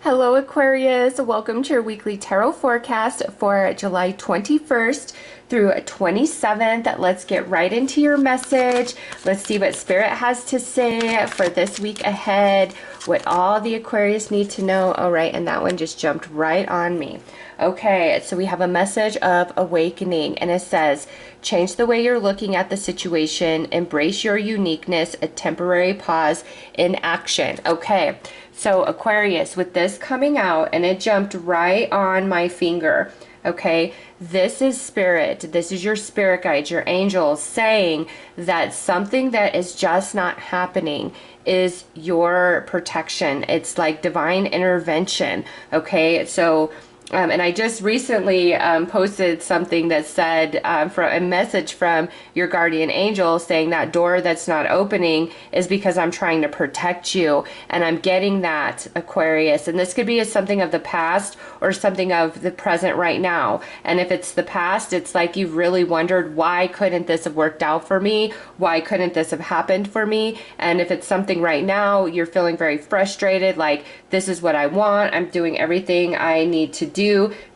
[SPEAKER 1] Hello, Aquarius. Welcome to your weekly tarot forecast for July 21st through 27th. Let's get right into your message. Let's see what Spirit has to say for this week ahead, what all the Aquarius need to know. All right, and that one just jumped right on me. Okay, so we have a message of awakening, and it says, change the way you're looking at the situation, embrace your uniqueness, a temporary pause in action. Okay, so Aquarius, with this coming out, and it jumped right on my finger. Okay, this is Spirit. This is your spirit guide, your angels saying that something that is just not happening is your protection. It's like divine intervention. Okay, so and I just recently posted something that said from a message from your guardian angel saying that door that's not opening is because I'm trying to protect you. And I'm getting that, Aquarius. And this could be something of the past or something of the present right now. And if it's the past, it's like you've really wondered, why couldn't this have worked out for me? Why couldn't this have happened for me? And if it's something right now, you're feeling very frustrated, like, this is what I want. I'm doing everything I need to do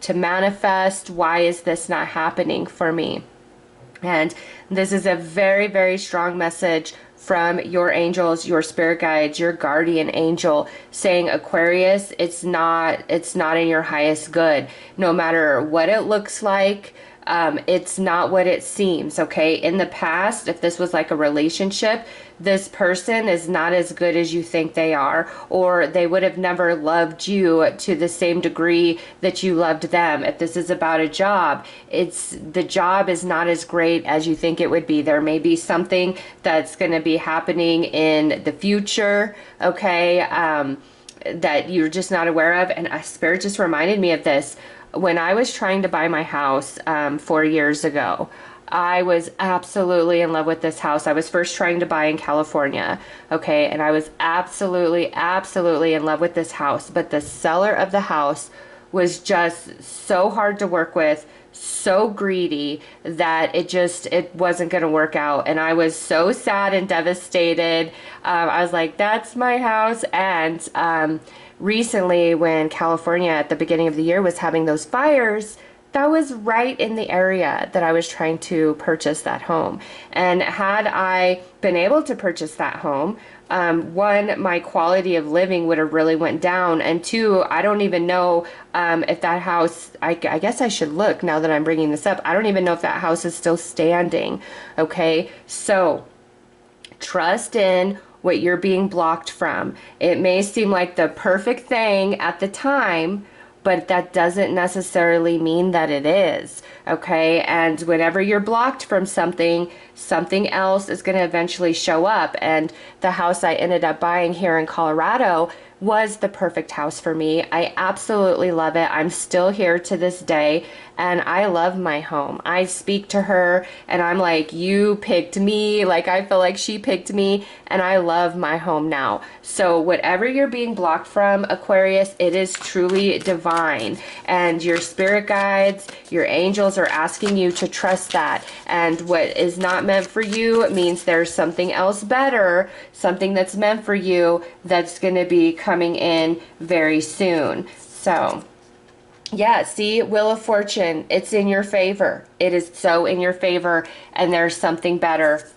[SPEAKER 1] to manifest. Why is this not happening for me? And this is a very, very strong message from your angels, your spirit guides, your guardian angel saying, Aquarius, it's not in your highest good. No matter what it looks like, it's not what it seems. Okay, in the past, if this was like a relationship, this person is not as good as you think they are, or they would have never loved you to the same degree that you loved them. If this is about a job, the job is not as great as you think it would be. There may be something that's going to be happening in the future, okay, that you're just not aware of. And Spirit just reminded me of this. When I was trying to buy my house 4 years ago, I was absolutely in love with this house. I was first trying to buy in California, okay, and I was absolutely in love with this house. But the seller of the house was just so hard to work with, so greedy, that it wasn't going to work out. And I was so sad and devastated. I was like, that's my house. And recently, when California at the beginning of the year was having those fires, that was right in the area that I was trying to purchase that home. And had I been able to purchase that home, one, my quality of living would have really went down, and two, I don't even know if that house, I guess I should look now that I'm bringing this up. I don't even know if that house is still standing. Okay, so trust in what you're being blocked from. It may seem like the perfect thing at the time, but that doesn't necessarily mean that it is, okay? And whenever you're blocked from something, something else is going to eventually show up. And the house I ended up buying here in Colorado was the perfect house for me. I absolutely love it. I'm still here to this day, and I love my home. I speak to her and I'm like, you picked me. Like, I feel like she picked me, and I love my home now. So whatever you're being blocked from, Aquarius, it is truly divine, and your spirit guides, your angels are asking you to trust that. And what is not meant for you means there's something else better, something that's meant for you that's going to be coming in very soon. So yeah, see, Wheel of Fortune, it's in your favor. It is so in your favor, and there's something better.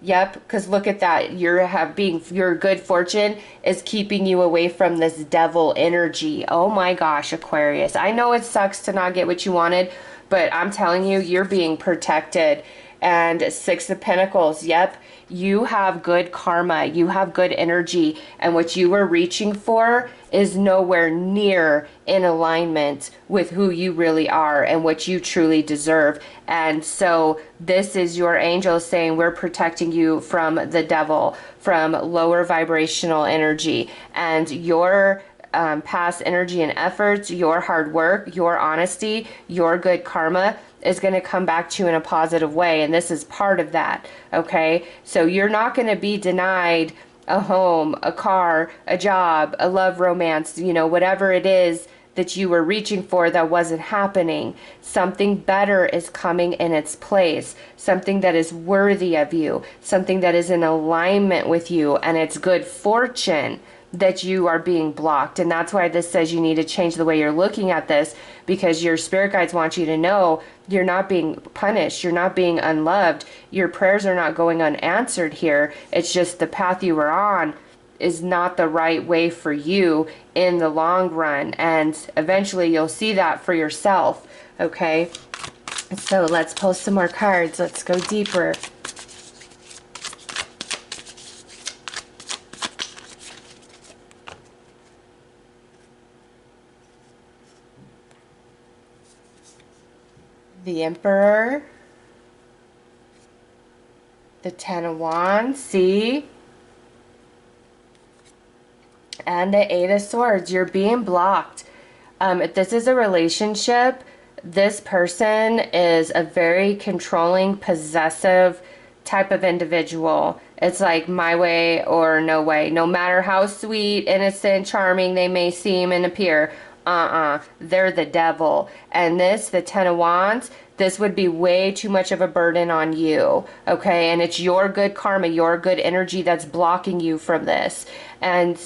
[SPEAKER 1] Yep, because look at that. Your good fortune is keeping you away from this devil energy. Oh my gosh, Aquarius. I know it sucks to not get what you wanted, but I'm telling you, you're being protected. And Six of Pentacles, yep, you have good karma, you have good energy, and what you were reaching for is nowhere near in alignment with who you really are and what you truly deserve. And so this is your angel saying, we're protecting you from the devil, from lower vibrational energy, and your past energy and efforts, your hard work, your honesty, your good karma is going to come back to you in a positive way. And this is part of that. Okay. So you're not going to be denied a home, a car, a job, a love romance, whatever it is that you were reaching for that wasn't happening. Something better is coming in its place, something that is worthy of you, something that is in alignment with you, and it's good fortune that you are being blocked. And that's why this says you need to change the way you're looking at this, because your spirit guides want you to know you're not being punished. You're not being unloved. Your prayers are not going unanswered here. It's just the path you were on is not the right way for you in the long run. And eventually you'll see that for yourself. Okay. So let's pull some more cards. Let's go deeper. The Emperor, the Ten of Wands, see? And the Eight of Swords. You're being blocked. If this is a relationship, this person is a very controlling, possessive type of individual. It's like my way or no way. No matter how sweet, innocent, charming they may seem and appear, they're the devil. And this, the Ten of Wands, this would be way too much of a burden on you, okay? And it's your good karma, your good energy that's blocking you from this. And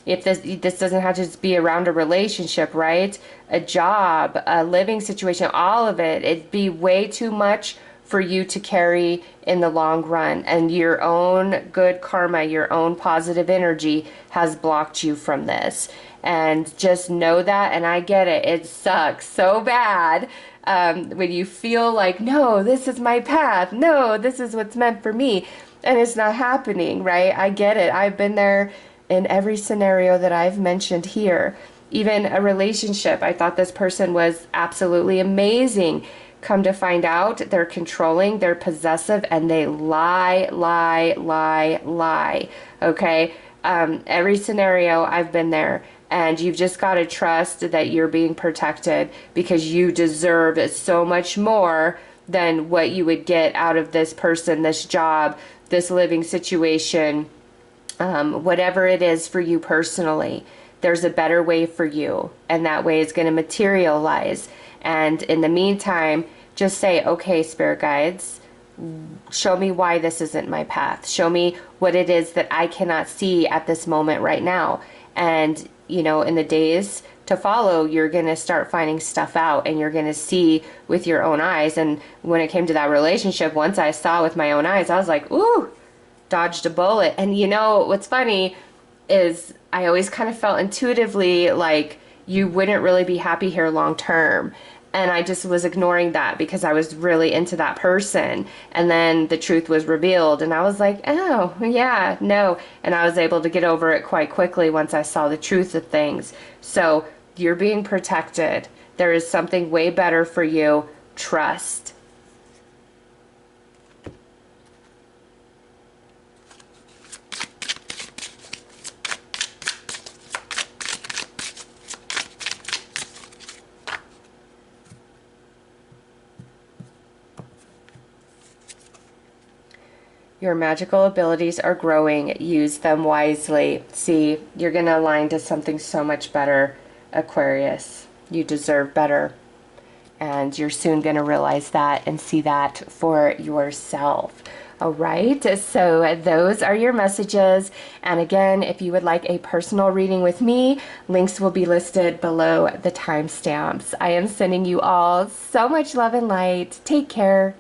[SPEAKER 1] if this doesn't have to just be around a relationship, right? A job, a living situation, all of it, it'd be way too much for you to carry in the long run. And your own good karma, your own positive energy has blocked you from this. And just know that, and I get it, it sucks so bad when you feel like, no, this is my path, no, this is what's meant for me, and it's not happening, right? I get it. I've been there in every scenario that I've mentioned here. Even a relationship, I thought this person was absolutely amazing. Come to find out, they're controlling, they're possessive, and they lie, okay? Every scenario, I've been there. And you've just got to trust that you're being protected, because you deserve so much more than what you would get out of this person, this job, this living situation, whatever it is for you personally. There's a better way for you, and that way is going to materialize. And in the meantime, just say, okay, spirit guides, show me why this isn't my path. Show me what it is that I cannot see at this moment right now. And you know, in the days to follow, you're going to start finding stuff out, and you're going to see with your own eyes. And when it came to that relationship, once I saw with my own eyes, I was like, ooh, dodged a bullet. And you know, what's funny is I always kind of felt intuitively like you wouldn't really be happy here long term. And I just was ignoring that because I was really into that person. And then the truth was revealed, and I was like, oh, yeah, no. And I was able to get over it quite quickly once I saw the truth of things. So you're being protected. There is something way better for you. Trust. Your magical abilities are growing. Use them wisely. See, you're going to align to something so much better, Aquarius. You deserve better. And you're soon going to realize that and see that for yourself. All right, so those are your messages. And again, if you would like a personal reading with me, links will be listed below the timestamps. I am sending you all so much love and light. Take care.